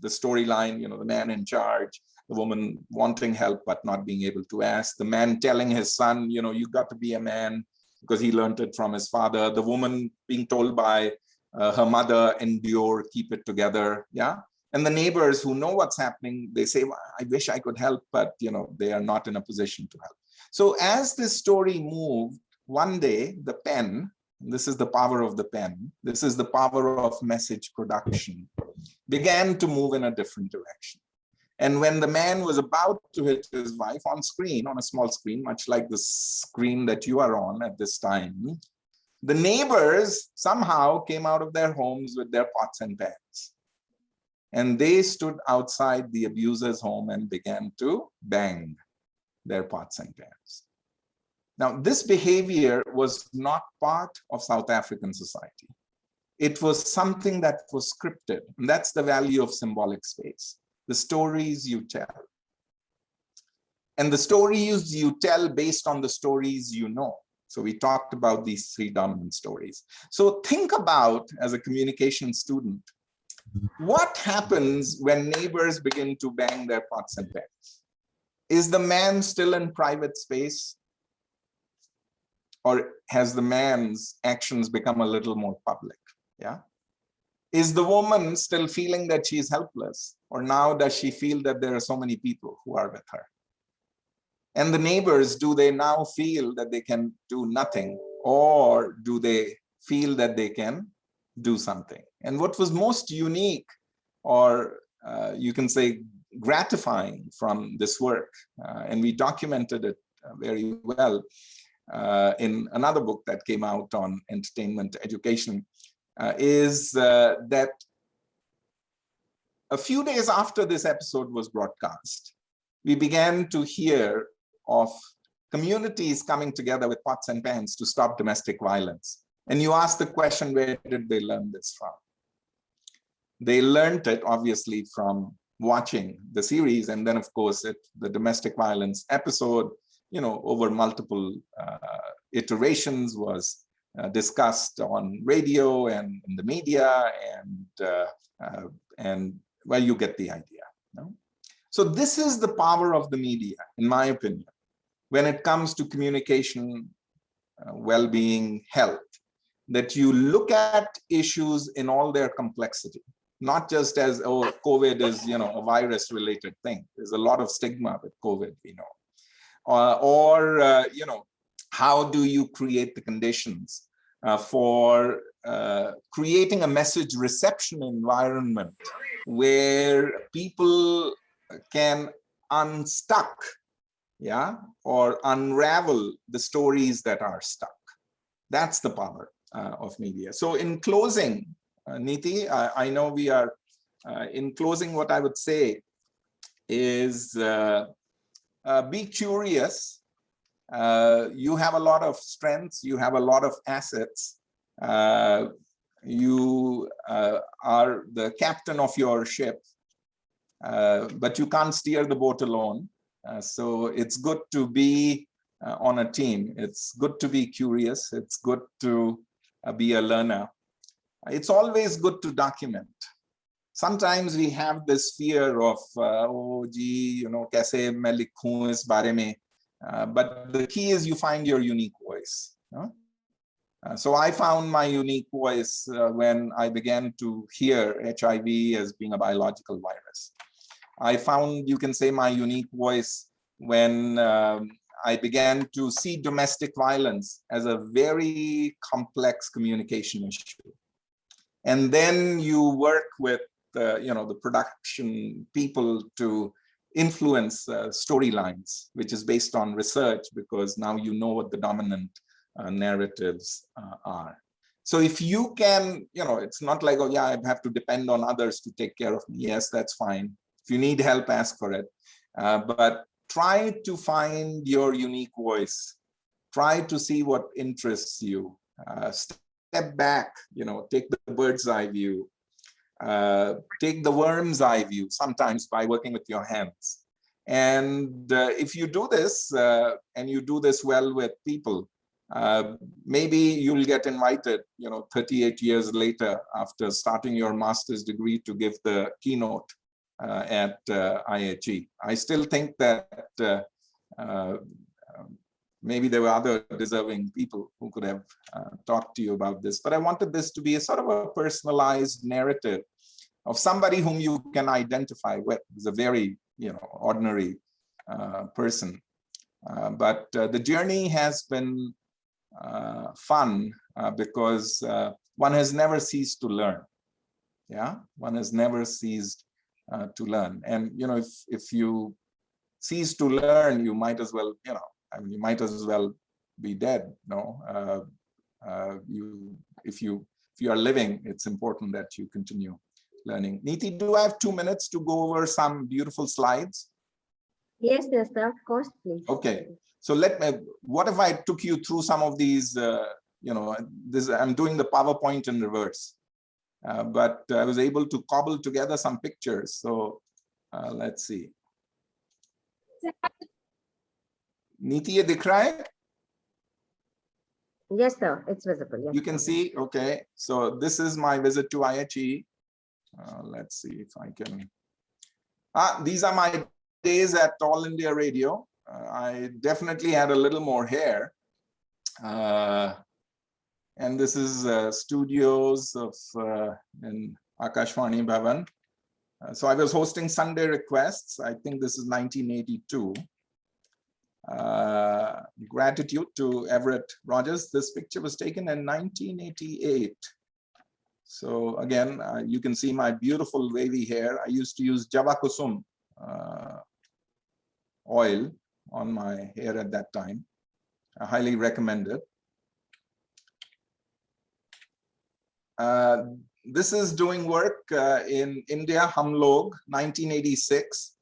the storyline, the man in charge, the woman wanting help but not being able to ask, the man telling his son, you got to be a man because he learned it from his father, the woman being told by her mother, endure, keep it together, yeah? And the neighbors who know what's happening, they say, well, I wish I could help, but they are not in a position to help. So as this story moved, one day, the pen, this is the power of the pen, this is the power of message production, began to move in a different direction. And when the man was about to hit his wife on screen, on a small screen, much like the screen that you are on at this time, the neighbors somehow came out of their homes with their pots and pans. And they stood outside the abuser's home and began to bang their pots and pans. Now, this behavior was not part of South African society. It was something that was scripted, and that's the value of symbolic space, the stories you tell. And the stories you tell based on the stories you know. So we talked about these three dominant stories. So think about, as a communication student, what happens when neighbors begin to bang their pots and pans? Is the man still in private space? Or has the man's actions become a little more public? Yeah. Is the woman still feeling that she's helpless? Or now does she feel that there are so many people who are with her? And the neighbors, do they now feel that they can do nothing? Or do they feel that they can do something? And what was most unique, or you can say gratifying from this work, and we documented it very well in another book that came out on entertainment education, is that a few days after this episode was broadcast, we began to hear of communities coming together with pots and pans to stop domestic violence. And you ask the question, where did they learn this from? They learned it obviously from watching the series, and then of course the domestic violence episode, over multiple iterations was discussed on radio and in the media, and well, you get the idea. No? So this is the power of the media, in my opinion, when it comes to communication, well-being, health, that you look at issues in all their complexity, not just as, oh, COVID is, a virus-related thing. There's a lot of stigma with COVID, we know. How do you create the conditions for creating a message reception environment where people can unstuck, or unravel the stories that are stuck. That's the power of media. So in closing, Niti, I know we are in closing, what I would say is be curious. You have a lot of strengths, you have a lot of assets. You are the captain of your ship, but you can't steer the boat alone. So it's good to be on a team. It's good to be curious. It's good to be a learner. It's always good to document. Sometimes we have this fear of, oh, gee, kaise main likhun is bare mein. But the key is you find your unique voice. So I found my unique voice when I began to hear HIV as being a biological virus. I found, you can say, my unique voice when I began to see domestic violence as a very complex communication issue. And then you work with the production people to influence storylines, which is based on research, because now you know what the dominant narratives are. So if you can, it's not like, oh yeah, I have to depend on others to take care of me. Yes, that's fine. If you need help, ask for it. But try to find your unique voice. Try to see what interests you. Step back, take the bird's eye view. Take the worm's eye view, sometimes by working with your hands. And if you do this, and you do this well with people, maybe you'll get invited, 38 years later after starting your master's degree to give the keynote at IHE. I still think that maybe there were other deserving people who could have talked to you about this, but I wanted this to be a sort of a personalized narrative of somebody whom you can identify with. Is a very, ordinary person. But the journey has been fun because one has never ceased to learn. One has never ceased to learn. And, if you cease to learn, you might as well, you might as well be dead. If you are living, it's important that you continue learning. Niti, do I have 2 minutes to go over some beautiful slides? Yes, sir, of course, please. Okay, so what if I took you through some of these, I'm doing the PowerPoint in reverse, but I was able to cobble together some pictures. So let's see. Niti, ye dikh raha hai? Yes, sir, it's visible. Yes, you can see, okay. So this is my visit to IHE. Let's see if I can. These are my days at All India Radio. I definitely had a little more hair. And this is studios of in Akashvani Bhavan. So I was hosting Sunday Requests. I think this is 1982. Gratitude to Everett Rogers. This picture was taken in 1988. So again, you can see my beautiful wavy hair. I used to use Java Kusum oil on my hair at that time. I highly recommend it. This is doing work in India, Hum Log, 1986.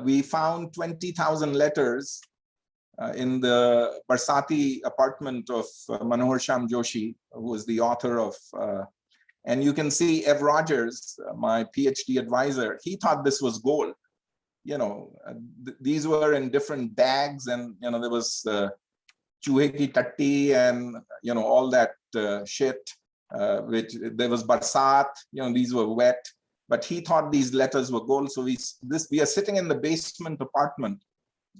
We found 20,000 letters in the Barsati apartment of Manohar Sham Joshi, who was the author of, and you can see Ev Rogers, my PhD advisor, he thought this was gold. These were in different bags, and there was chuhe ki tatti and, all that shit, which there was barsat, these were wet, but he thought these letters were gold. So we are sitting in the basement apartment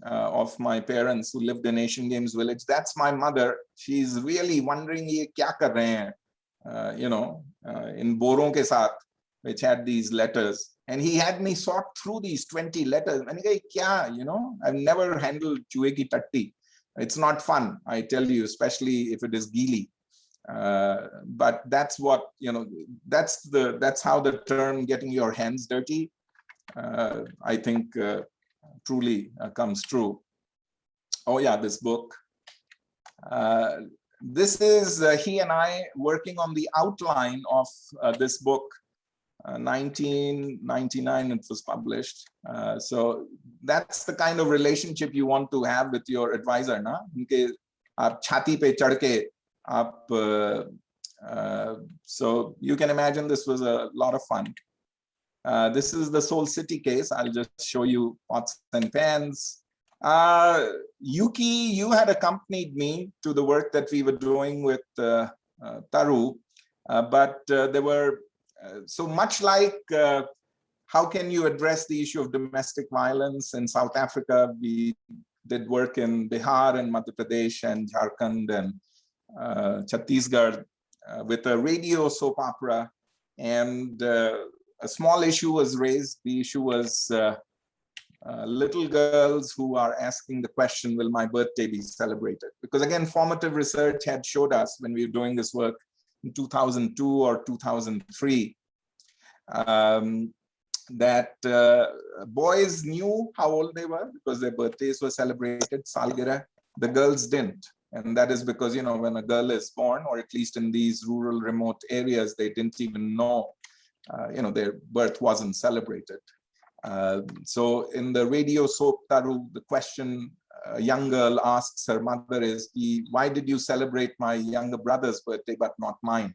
of my parents who lived in Asian Games Village. That's my mother. She's really wondering, ye kya kar rahe hain, in boron ke saath, which had these letters. And he had me sort through these 20 letters. And he said, kya, I've never handled chuhe ki tatti. It's not fun, I tell you, especially if it is geely. But that's what, that's how the term getting your hands dirty, I think, truly comes true. Oh yeah, this book. This is he and I working on the outline of this book. 1999 it was published. So that's the kind of relationship you want to have with your advisor, na? Unke aap chhati pe chadh ke aap, so you can imagine this was a lot of fun. This is the Soul City case. I'll just show you pots and pans. Yuki, you had accompanied me to the work that we were doing with Taru, but there were, so much like how can you address the issue of domestic violence in South Africa, we did work in Bihar and Madhya Pradesh and Jharkhand and Chhattisgarh with a radio soap opera, and a small issue was raised. The issue was little girls who are asking the question, will my birthday be celebrated? Because again, formative research had showed us when we were doing this work in 2002 or 2003, that boys knew how old they were because their birthdays were celebrated, Salgirah. The girls didn't. And that is because, when a girl is born, or at least in these rural remote areas, they didn't even know, their birth wasn't celebrated. So in the radio soap Taru, the question a young girl asks her mother is, why did you celebrate my younger brother's birthday but not mine?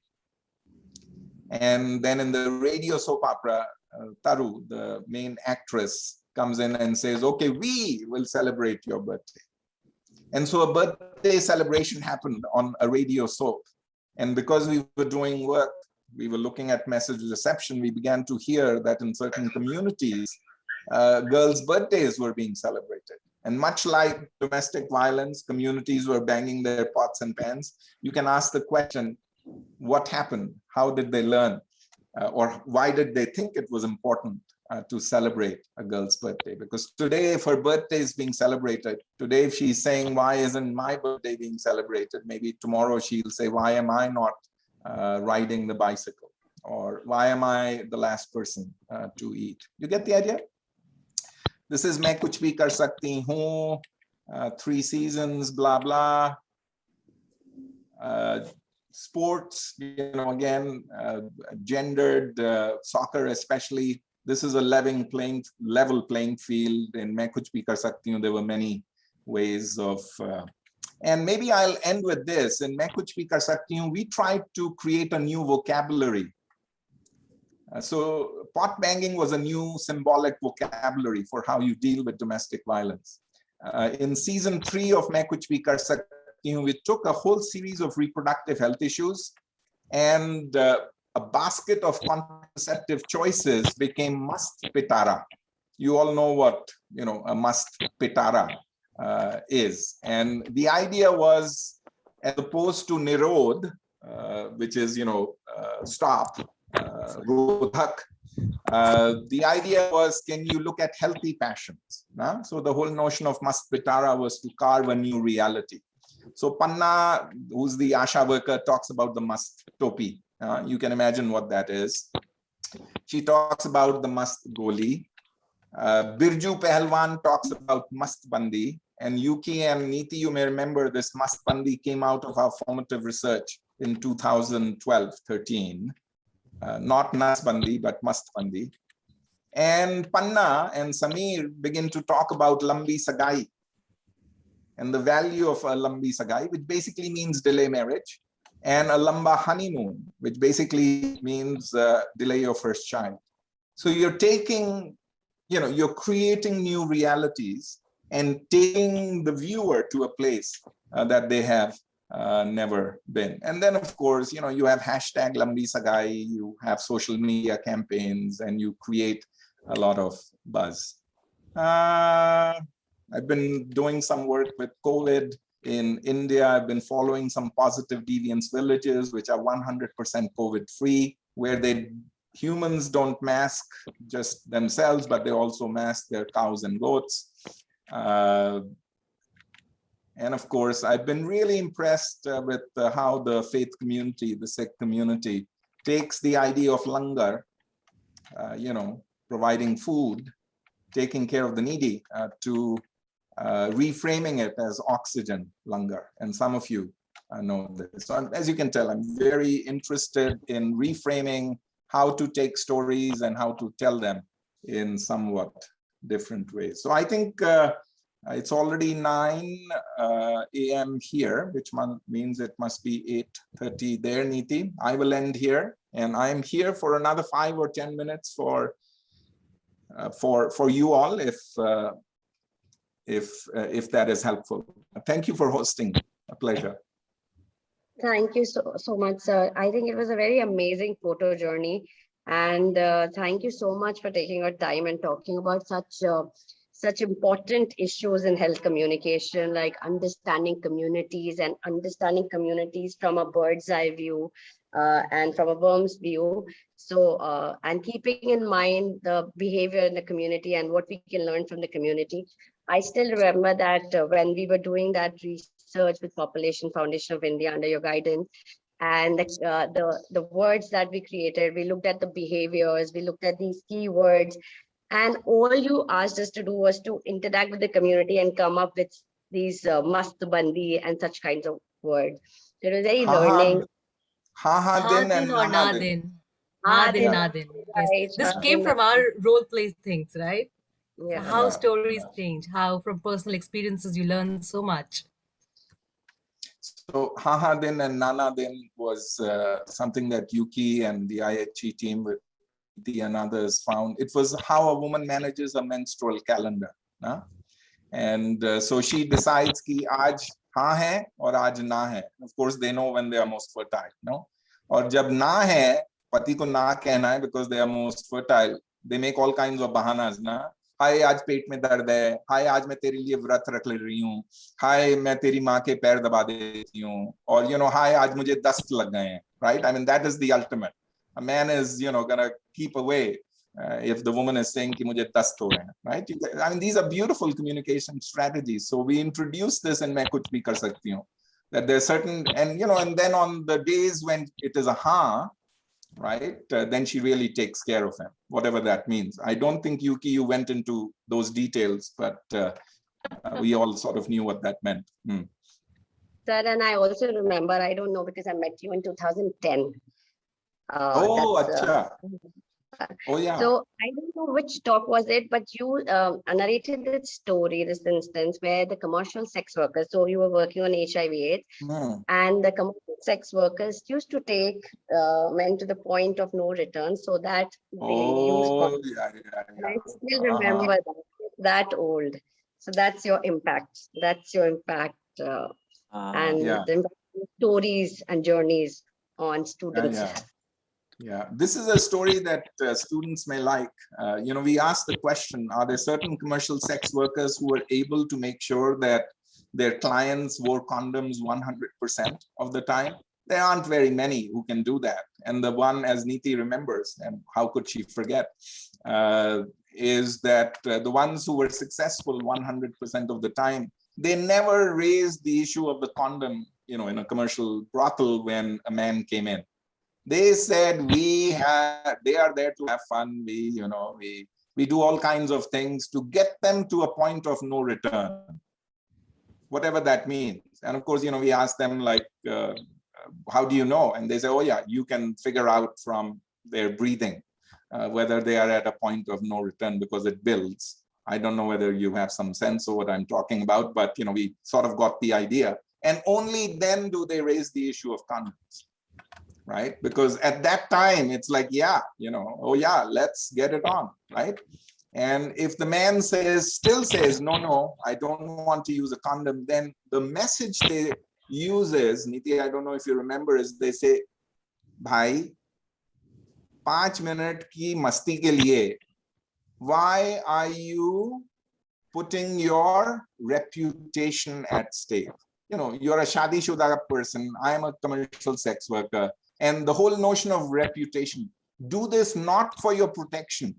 And then in the radio soap opera, Taru, the main actress, comes in and says, okay, we will celebrate your birthday. And so a birthday celebration happened on a radio soap. And because we were doing work, we were looking at message reception, we began to hear that in certain communities, girls' birthdays were being celebrated. And much like domestic violence, communities were banging their pots and pans. You can ask the question, what happened? How did they learn? Or why did they think it was important to celebrate a girl's birthday? Because today, if her birthday is being celebrated, today if she's saying, why isn't my birthday being celebrated? Maybe tomorrow she'll say, why am I not riding the bicycle? Or why am I the last person to eat? You get the idea? This is Main Kuch Bhi Kar Sakti Hoon, 3 seasons, blah, blah. Sports, again, gendered, soccer especially. This is a level playing field. In Main Kuch Bhi Kar Sakti Hoon, there were many ways of, and maybe I'll end with this. In Main Kuch Bhi Kar Sakti Hoon, we tried to create a new vocabulary. So pot banging was a new symbolic vocabulary for how you deal with domestic violence. In season 3 of Main Kuch Bhi Kar Sakti Hoon, we took a whole series of reproductive health issues, and a basket of contraceptive choices became mast pitara. You all know what a mast pitara is. And the idea was, as opposed to nirod, which is stop, rodhak, the idea was, can you look at healthy passions? So the whole notion of mast pitara was to carve a new reality. So Panna, who's the Asha worker, talks about the mast topi. You can imagine what that is. She talks about the mast goli. Birju Pehalwan talks about mast bandi. And Yuki and Neeti, you may remember this mast bandi came out of our formative research in 2012-13. Not nas bandi, but mast bandi. And Panna and Samir begin to talk about lambi sagai and the value of a lambi sagai, which basically means delay marriage, and a lamba honeymoon, which basically means delay your first child. So you're taking, you're creating new realities and taking the viewer to a place that they have never been. And then, of course, you have hashtag Lambi Sagai, you have social media campaigns, and you create a lot of buzz. I've been doing some work with COVID in India. I've been following some positive deviance villages, which are 100% COVID free, where humans don't mask just themselves, but they also mask their cows and goats. And of course, I've been really impressed with how the faith community, the Sikh community, takes the idea of langar, providing food, taking care of the needy, to reframing it as oxygen, langar. And some of you know this. So as you can tell, I'm very interested in reframing how to take stories and how to tell them in somewhat different ways. So I think it's already 9 a.m. here, which means it must be 8:30 there, Niti. I will end here, and I'm here for another 5 or 10 minutes for you all, if that is helpful. Thank you for hosting. A pleasure. Thank you so much, sir. I think it was a very amazing photo journey. And thank you so much for taking your time and talking about such important issues in health communication, like understanding communities from a bird's eye view and from a worm's view. So, and keeping in mind the behavior in the community and what we can learn from the community. I still remember that when we were doing that research with Population Foundation of India under your guidance, and the words that we created, we looked at the behaviors, we looked at these keywords, and all you asked us to do was to interact with the community and come up with these mast bandi and such kinds of words. It was very learning. Ha din and or na na din. din. Ha din, na din. Yes. Right, This came from our role play things, right? yeah. How stories change, how from personal experiences you learn so much. So Ha din and Nana din was something that Yuki and the IHG team with the and others found. It was how a woman manages a menstrual calendar. And so she decides ki aaj हाँ है और आज ना है. Of course, they know when they are most fertile, no? और जब ना है, पति को ना कहना है because they are most fertile. They make all kinds of bahanas, ना? हाय आज पेट में दर्द है. हाय आज मैं तेरे लिए व्रत रख ले रही हूँ. हाय मैं तेरी माँ के पैर दबा देती हूँ. और हाय आज मुझे दस्त लग गए हैं. Right? I mean, that is the ultimate. A man is, gonna keep away if the woman is saying कि मुझे दस्त हो रहे हैं, right? I mean, these are beautiful communication strategies. So we introduce this in मैं कुछ भी कर सकती हूँ. That there's certain, and and then on the days when it is a ha, right? Then she really takes care of him, whatever that means. I don't think Yuki, you went into those details, but we all sort of knew what that meant. Sir, and I also remember, I don't know because I met you in 2010. Oh, acha. Oh, yeah. So I don't know which talk was it, but you narrated this story, this instance where the commercial sex workers, so you were working on HIV/AIDS, and the commercial sex workers used to take men to the point of no return so that they use condoms. Yeah. I still remember that old. So that's your impact. That's your impact. And the impact of stories and journeys on students. Yeah, this is a story that students may like. We asked the question, are there certain commercial sex workers who are able to make sure that their clients wore condoms 100% of the time? There aren't very many who can do that. And the one, as Niti remembers, and how could she forget, is that the ones who were successful 100% of the time, they never raised the issue of the condom, in a commercial brothel when a man came in. They said they are there to have fun. We do all kinds of things to get them to a point of no return, whatever that means. And of course, we ask them like, how do you know? And they say, oh yeah, you can figure out from their breathing whether they are at a point of no return because it builds. I don't know whether you have some sense of what I'm talking about, but we sort of got the idea. And only then do they raise the issue of condoms. Right? Because at that time, it's like, oh yeah, let's get it on, right? And if the man still says, no, I don't want to use a condom, then the message they use is, Niti, I don't know if you remember, is they say, Bhai, 5 minute ki masti ke liye, why are you putting your reputation at stake? You know, you're a shadi shuda person, I am a commercial sex worker, and the whole notion of reputation, do this not for your protection,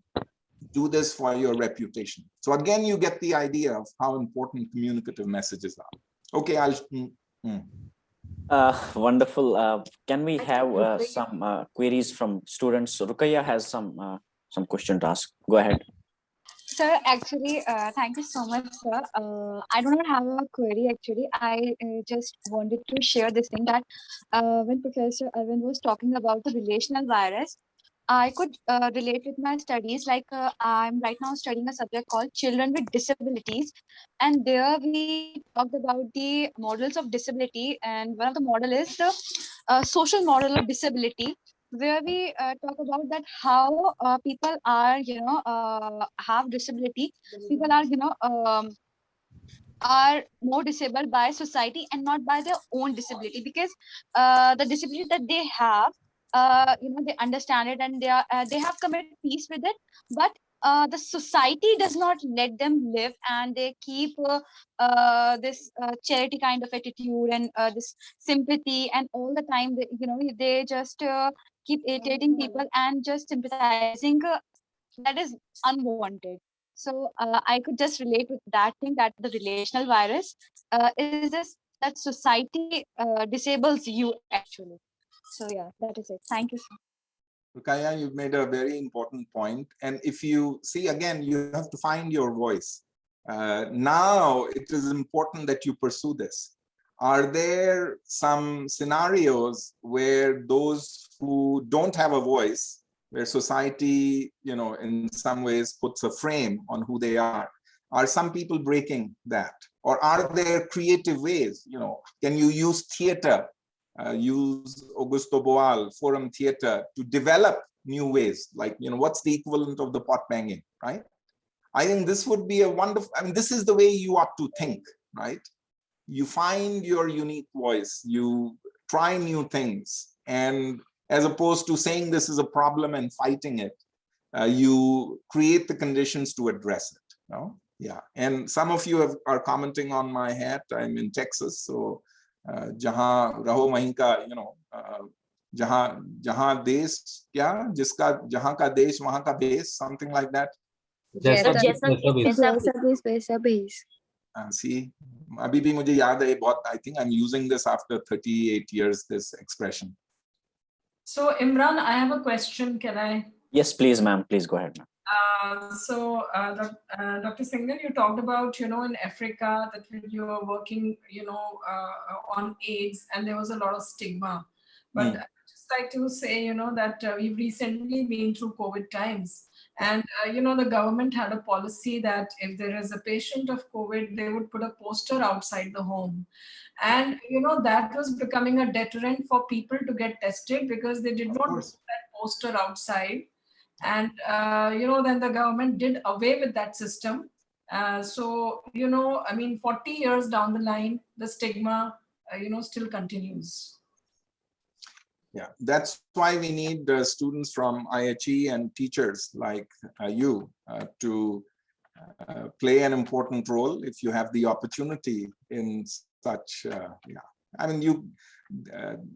do this for your reputation. So again, you get the idea of how important communicative messages are. Okay, Wonderful. Can we have some queries from students? So Rukaya has some question to ask. Go ahead. Sir, actually, thank you so much, sir. I do not have a query, actually. I just wanted to share this thing that when Professor Arvind was talking about the relational virus, I could relate with my studies. Like I'm right now studying a subject called Children with Disabilities, and there we talked about the models of disability, and one of the model is the social model of disability, where we talk about that how people are, have disability. People are more disabled by society and not by their own disability, because the disability that they have, they understand it and they have committed peace with it, but the society does not let them live, and they keep this charity kind of attitude and this sympathy, and all the time they just keep irritating people and just sympathizing, that is unwanted. So I could just relate with that thing, that the relational virus is this, that society disables you actually. So yeah, that is it. Thank you, sir. Rukaya, you've made a very important point. And if you see, again, you have to find your voice. Now it is important that you pursue this. Are there some scenarios where those who don't have a voice, where society, in some ways puts a frame on who they are some people breaking that? Or are there creative ways? Can you use theater, use Augusto Boal, Forum Theater to develop new ways? Like, what's the equivalent of the pot banging, right? I think this would be a wonderful, this is the way you ought to think, right? You find your unique voice, you try new things, and as opposed to saying this is a problem and fighting it, you create the conditions to address it. No? Yeah, and some of you are commenting on my hat. I'm in Texas, so jahan raho wahin ka, jahan desh kya, jiska jahan ka desh wahan ka base, something like that. See, abhi bhi mujhe yaad hai bahut. I think I'm using this after 38 years, this expression. So Imran, I have a question. Can I? Yes, please, ma'am. Please go ahead, ma'am. Dr. Singhal, you talked about, in Africa that you were working, on AIDS, and there was a lot of stigma. But I'd just like to say, that we've recently been through COVID times. And, the government had a policy that if there is a patient of COVID, they would put a poster outside the home. And, that was becoming a deterrent for people to get tested, because they did not put that poster outside. And, then the government did away with that system. So, 40 years down the line, the stigma, still continues. Yeah, that's why we need students from IHE and teachers like you to play an important role if you have the opportunity in such,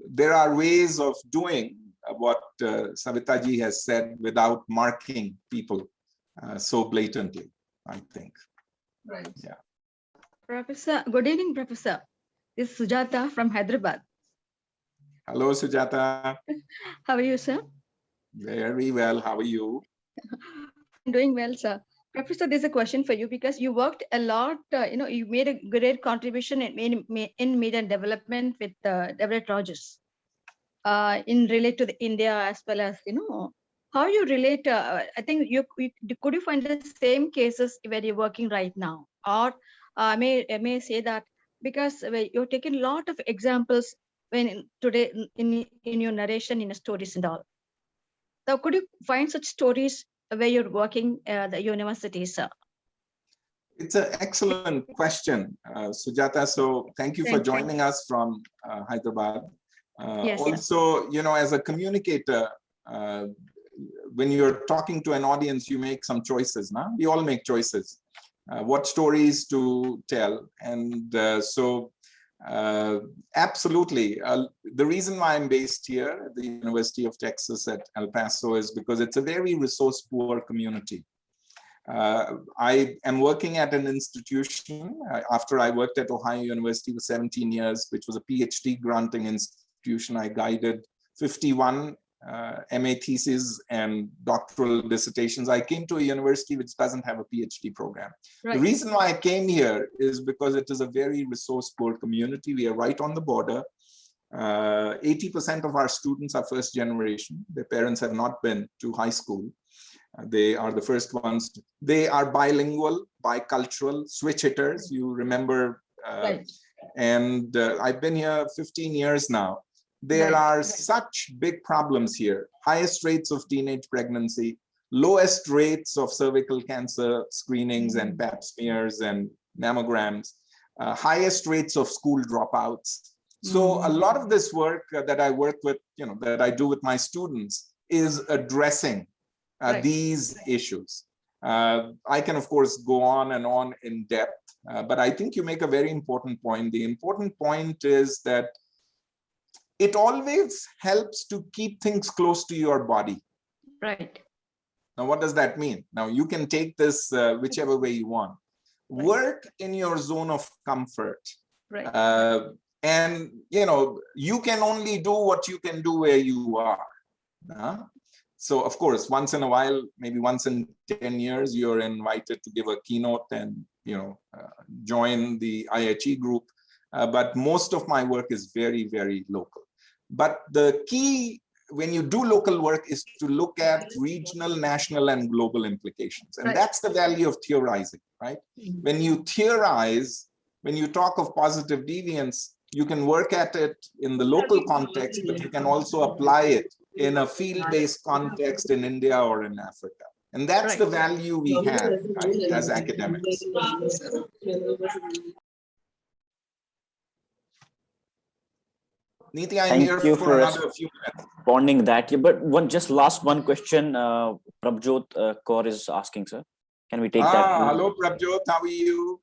there are ways of doing what Savitaji has said without marking people so blatantly, I think. Right. Yeah. Professor, good evening, Professor. This is Sujata from Hyderabad. Hello, Sujata. How are you, sir? Very well. How are you? I'm doing well, sir. Professor, there's a question for you, because you worked a lot, you made a great contribution in media development with Deborah Rogers in relate to the India, as well as, how you relate, I think could you find the same cases where you're working right now? Or I may say that because you're taking a lot of examples when today in your narration, in stories and all. So could you find such stories where you're working the university, sir? It's an excellent question, Sujata. So thank you for joining us from Hyderabad. Yes, also, you know, as a communicator, when you're talking to an audience, you make some choices. Now we all make choices. What stories to tell, and absolutely. The reason why I'm based here at the University of Texas at El Paso is because it's a very resource-poor community. I am working at an institution after I worked at Ohio University for 17 years, which was a PhD granting institution. I guided 51 MA theses and doctoral dissertations. I came to a university which doesn't have a PhD program. Right. The reason why I came here is because it is a very resource-poor community. We are right on the border. 80% of our students are first generation. Their parents have not been to high school. They are the first ones. They are bilingual, bicultural, switch hitters. You remember, right. And I've been here 15 years now. There are such big problems here. Highest rates of teenage pregnancy, lowest rates of cervical cancer screenings and pap smears and mammograms, highest rates of school dropouts. So a lot of this work that I work with, you know, that I do with my students is addressing these issues. I can, of course, go on and on in depth, but I think you make a very important point. The important point is that it always helps to keep things close to your body. Right. Now, what does that mean? Now, you can take this whichever way you want. Right. Work in your zone of comfort. Right. And, you know, you can only do what you can do where you are. So, of course, once in a while, maybe once in 10 years, you're invited to give a keynote and, you know, join the IHE group. But most of my work is very, very local. But the key when you do local work is to look at regional, national, and global implications. And that's the value of theorizing, right? When you theorize, when you talk of positive deviance, you can work at it in the local context, but you can also apply it in a field-based context in India or in Africa. And that's the value we have, right, as academics. Neeti, I'm here for another few minutes. Responding that, but one question Prabjot Kaur is asking, sir. Can we take that? Hello, Prabjot. How are you?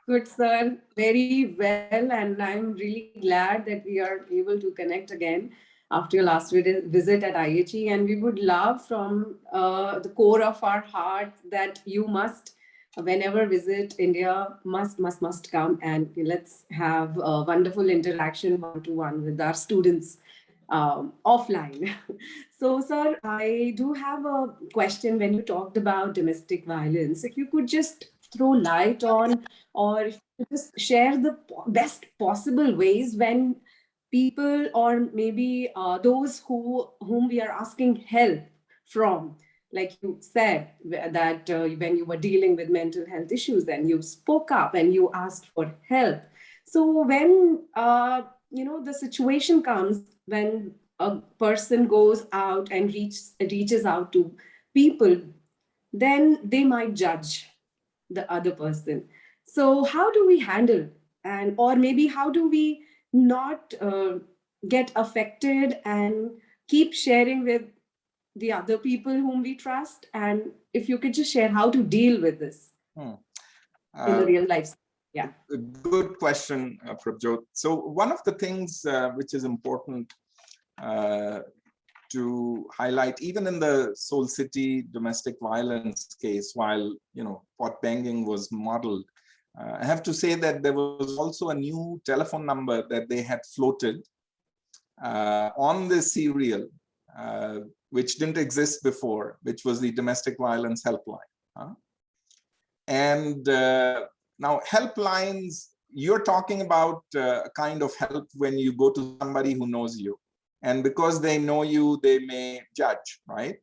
Good, sir. Very well, and I'm really glad that we are able to connect again after your last visit at IHE. And we would love from the core of our heart that you must, whenever visit India, must come, and let's have a wonderful interaction one-to-one with our students offline. So, sir, I do have a question. When you talked about domestic violence, if you could just throw light on, or if you could just share the best possible ways when people, or maybe those whom we are asking help from, like you said, that when you were dealing with mental health issues, then you spoke up and you asked for help. So when the situation comes when a person goes out and reaches out to people, then they might judge the other person. So how do we handle, and or maybe how do we not get affected and keep sharing with the other people whom we trust? And if you could just share how to deal with this in the real life. Yeah. Good question, Prabjot. So one of the things which is important to highlight, even in the Soul City domestic violence case, while pot banging was modeled, I have to say that there was also a new telephone number that they had floated on the serial, which didn't exist before, which was the domestic violence helpline. And now helplines, you're talking about a kind of help when you go to somebody who knows you. And because they know you, they may judge, right?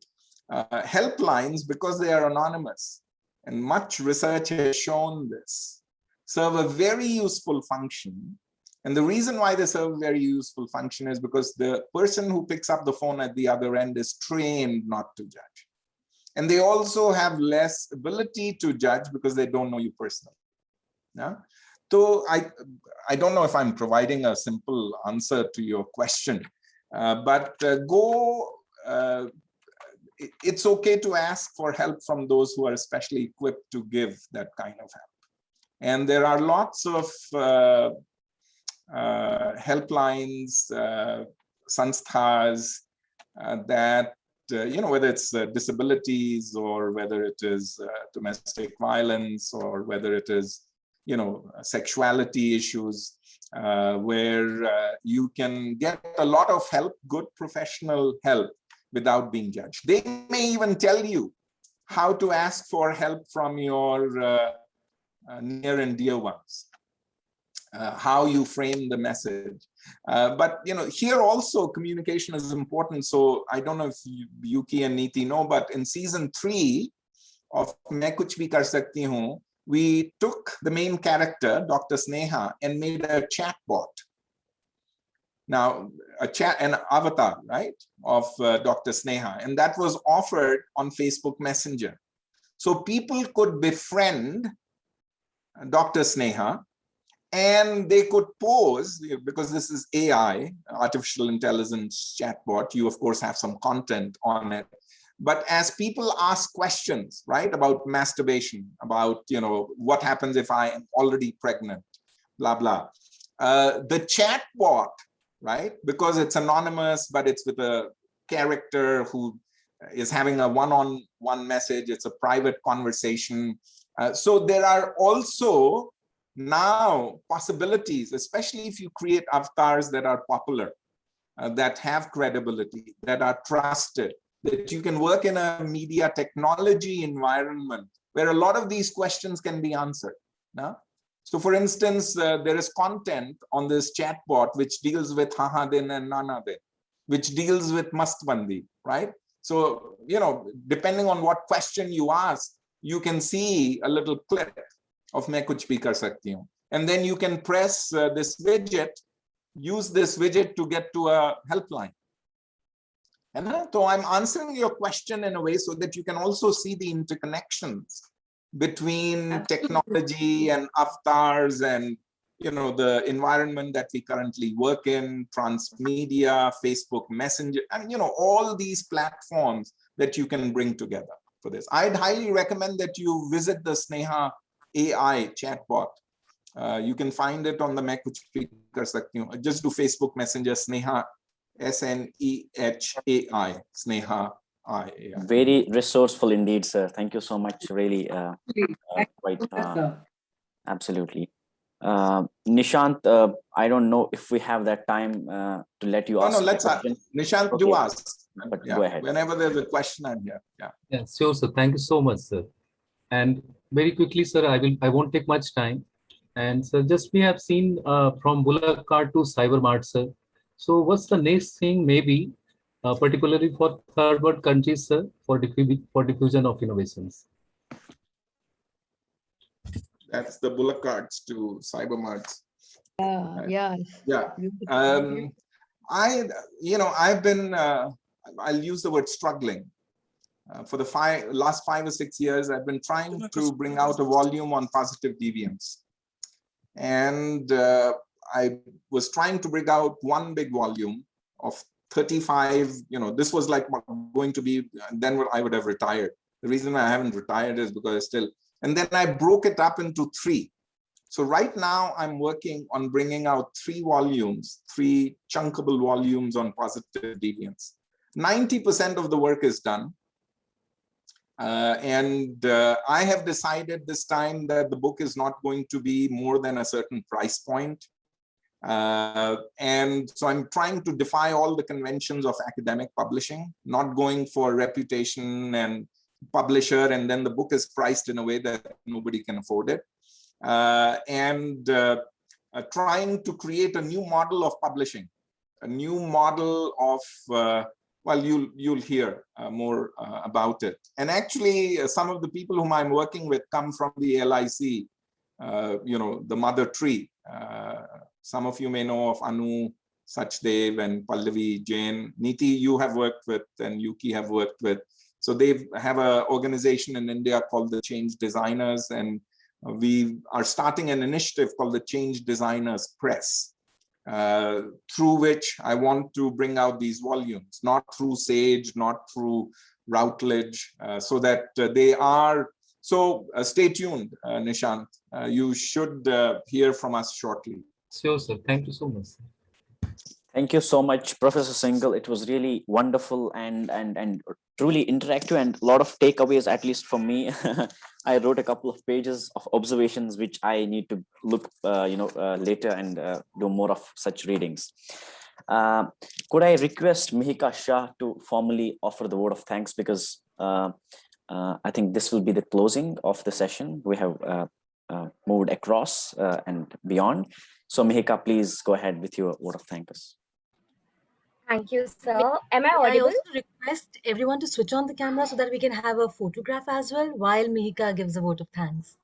Helplines, because they are anonymous, and much research has shown this, serve a very useful function. And the reason why they serve a very useful function is because the person who picks up the phone at the other end is trained not to judge. And they also have less ability to judge because they don't know you personally. Yeah. So I don't know if I'm providing a simple answer to your question, but it's okay to ask for help from those who are especially equipped to give that kind of help. And there are lots of helplines, sanstha's that, whether it's disabilities or whether it is domestic violence or whether it is, sexuality issues, where you can get a lot of help, good professional help, without being judged. They may even tell you how to ask for help from your near and dear ones, how you frame the message. But here also communication is important. So I don't know if Yuki and Niti know, but in season 3 of Main Kuch Bhi Kar Sakti Hoon, we took the main character, Dr. Sneha, and made a chat bot. Now, an avatar, right, of Dr. Sneha, and that was offered on Facebook Messenger. So people could befriend Dr. Sneha, and they could pose, because this is AI, artificial intelligence chatbot, you of course have some content on it. But as people ask questions, right, about masturbation, about, what happens if I am already pregnant, blah, blah. The chatbot, right, because it's anonymous, but it's with a character who is having a one-on-one message, it's a private conversation. So there are also now possibilities, especially if you create avatars that are popular, that have credibility, that are trusted, that you can work in a media technology environment where a lot of these questions can be answered. No? So for instance, there is content on this chatbot which deals with haha din and nana din, which deals with mastbandi, right? So, depending on what question you ask, you can see a little clip of Main Kuch Bhi Kar Sakti Hoon. And then you can press this widget, use this widget to get to a helpline. And so I'm answering your question in a way so that you can also see the interconnections between technology and avatars and, the environment that we currently work in, transmedia, Facebook Messenger, and, all these platforms that you can bring together for this. I'd highly recommend that you visit the Sneha AI chatbot. You can find it on the Main Kuch Bhi Kar Sakti Hoon. Just do Facebook Messenger Sneha, SNEHAI, Sneha. Very resourceful indeed, sir. Thank you so much. Really, quite absolutely. Nishant, I don't know if we have that time to let you ask. No, let's ask. Nishant, okay. Do ask. But go ahead. Whenever there's a question, I'm here. Yeah, sure, sir. Thank you so much, sir. And very quickly, sir, I won't take much time. And sir, just we have seen from Bullock Cart to Cybermart, sir. So what's the next thing, maybe, particularly for third world countries, sir, for diffusion of innovations? That's the Bullock Carts to Cybermarts. Yeah. I've been, I'll use the word struggling. For the last 5 or 6 years, I've been trying to bring out a volume on positive deviance. And I was trying to bring out one big volume of 35, this was like going to be, then I would have retired. The reason I haven't retired is because I still, and then I broke it up into 3. So right now I'm working on bringing out 3 volumes, 3 chunkable volumes on positive deviance. 90% of the work is done. I have decided this time that the book is not going to be more than a certain price point. And so I'm trying to defy all the conventions of academic publishing, not going for reputation and publisher, and then the book is priced in a way that nobody can afford it. Trying to create a new model of publishing, a new model of well, you'll hear more about it. And actually, some of the people whom I'm working with come from the LIC, the mother tree. Some of you may know of Anu, Sachdev, and Pallavi Jain. Niti, you have worked with, and Yuki have worked with. So they have an organization in India called the Change Designers, and we are starting an initiative called the Change Designers Press, through which I want to bring out these volumes, not through Sage, not through Routledge, so that they are. So stay tuned, Nishant. You should hear from us shortly. Sure, sir. Thank you so much. Thank you so much, Professor Singhal. It was really wonderful and truly interactive, and a lot of takeaways, at least for me. I wrote a couple of pages of observations, which I need to look, later and do more of such readings. Could I request Mihika Shah to formally offer the word of thanks, because I think this will be the closing of the session. We have moved across and beyond. So Mihika, please go ahead with your word of thanks. Thank you, sir. Am I I audible? also request everyone to switch on the camera so that we can have a photograph as well while Mihika gives a vote of thanks.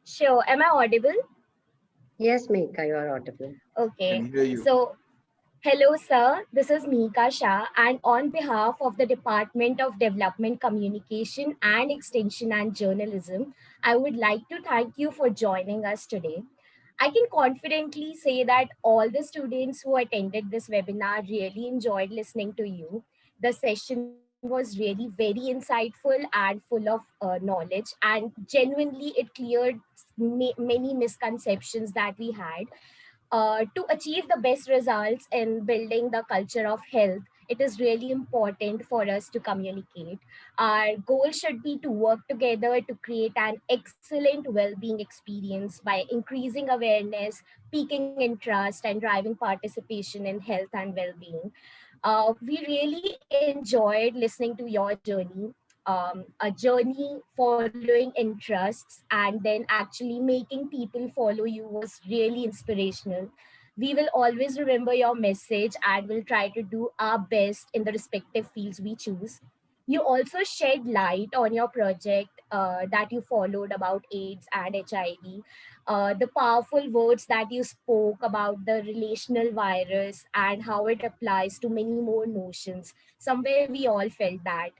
Sure. Am I audible? Yes, Mika, you are audible. Okay. Can hear you. So, hello, sir. This is Mika Shah, and on behalf of the Department of Development Communication and Extension and Journalism, I would like to thank you for joining us today. I can confidently say that all the students who attended this webinar really enjoyed listening to you. The session was really very insightful and full of knowledge, and genuinely it cleared many misconceptions that we had. To achieve the best results in building the culture of health, it is really important for us to communicate. Our goal should be to work together to create an excellent well-being experience by increasing awareness, piquing interest, and driving participation in health and well-being. We really enjoyed listening to your journey, a journey following interests and then actually making people follow you was really inspirational. We will always remember your message and will try to do our best in the respective fields we choose. You also shed light on your project that you followed about AIDS and HIV. The powerful words that you spoke about the relational virus and how it applies to many more notions. Somewhere we all felt that.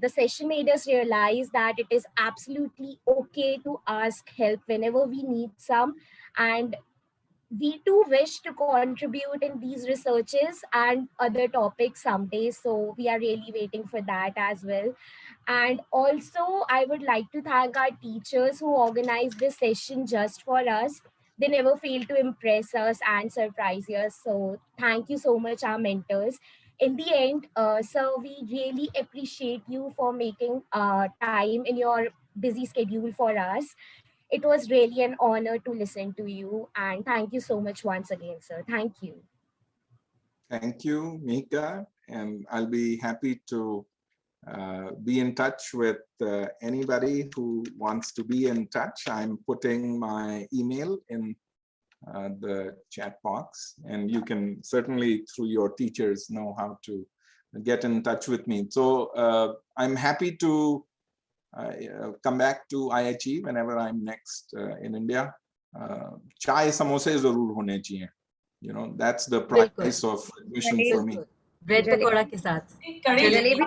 The session made us realize that it is absolutely okay to ask help whenever we need some, and we too wish to contribute in these researches and other topics someday, so we are really waiting for that as well. And also, I would like to thank our teachers who organized this session just for us. They never fail to impress us and surprise us. So, thank you so much, our mentors. In the end, sir, we really appreciate you for making time in your busy schedule for us. It was really an honor to listen to you. And thank you so much once again, sir. Thank you. Thank you, Mika. And I'll be happy to be in touch with anybody who wants to be in touch. I'm putting my email in the chat box, and you can certainly through your teachers know how to get in touch with me. So I'm happy to come back to IHE whenever I'm next in India. Chai samosa zarur hone chahiye. You know, that's the price of admission for me. Bread pakora ke saath. कड़ी Jalebi.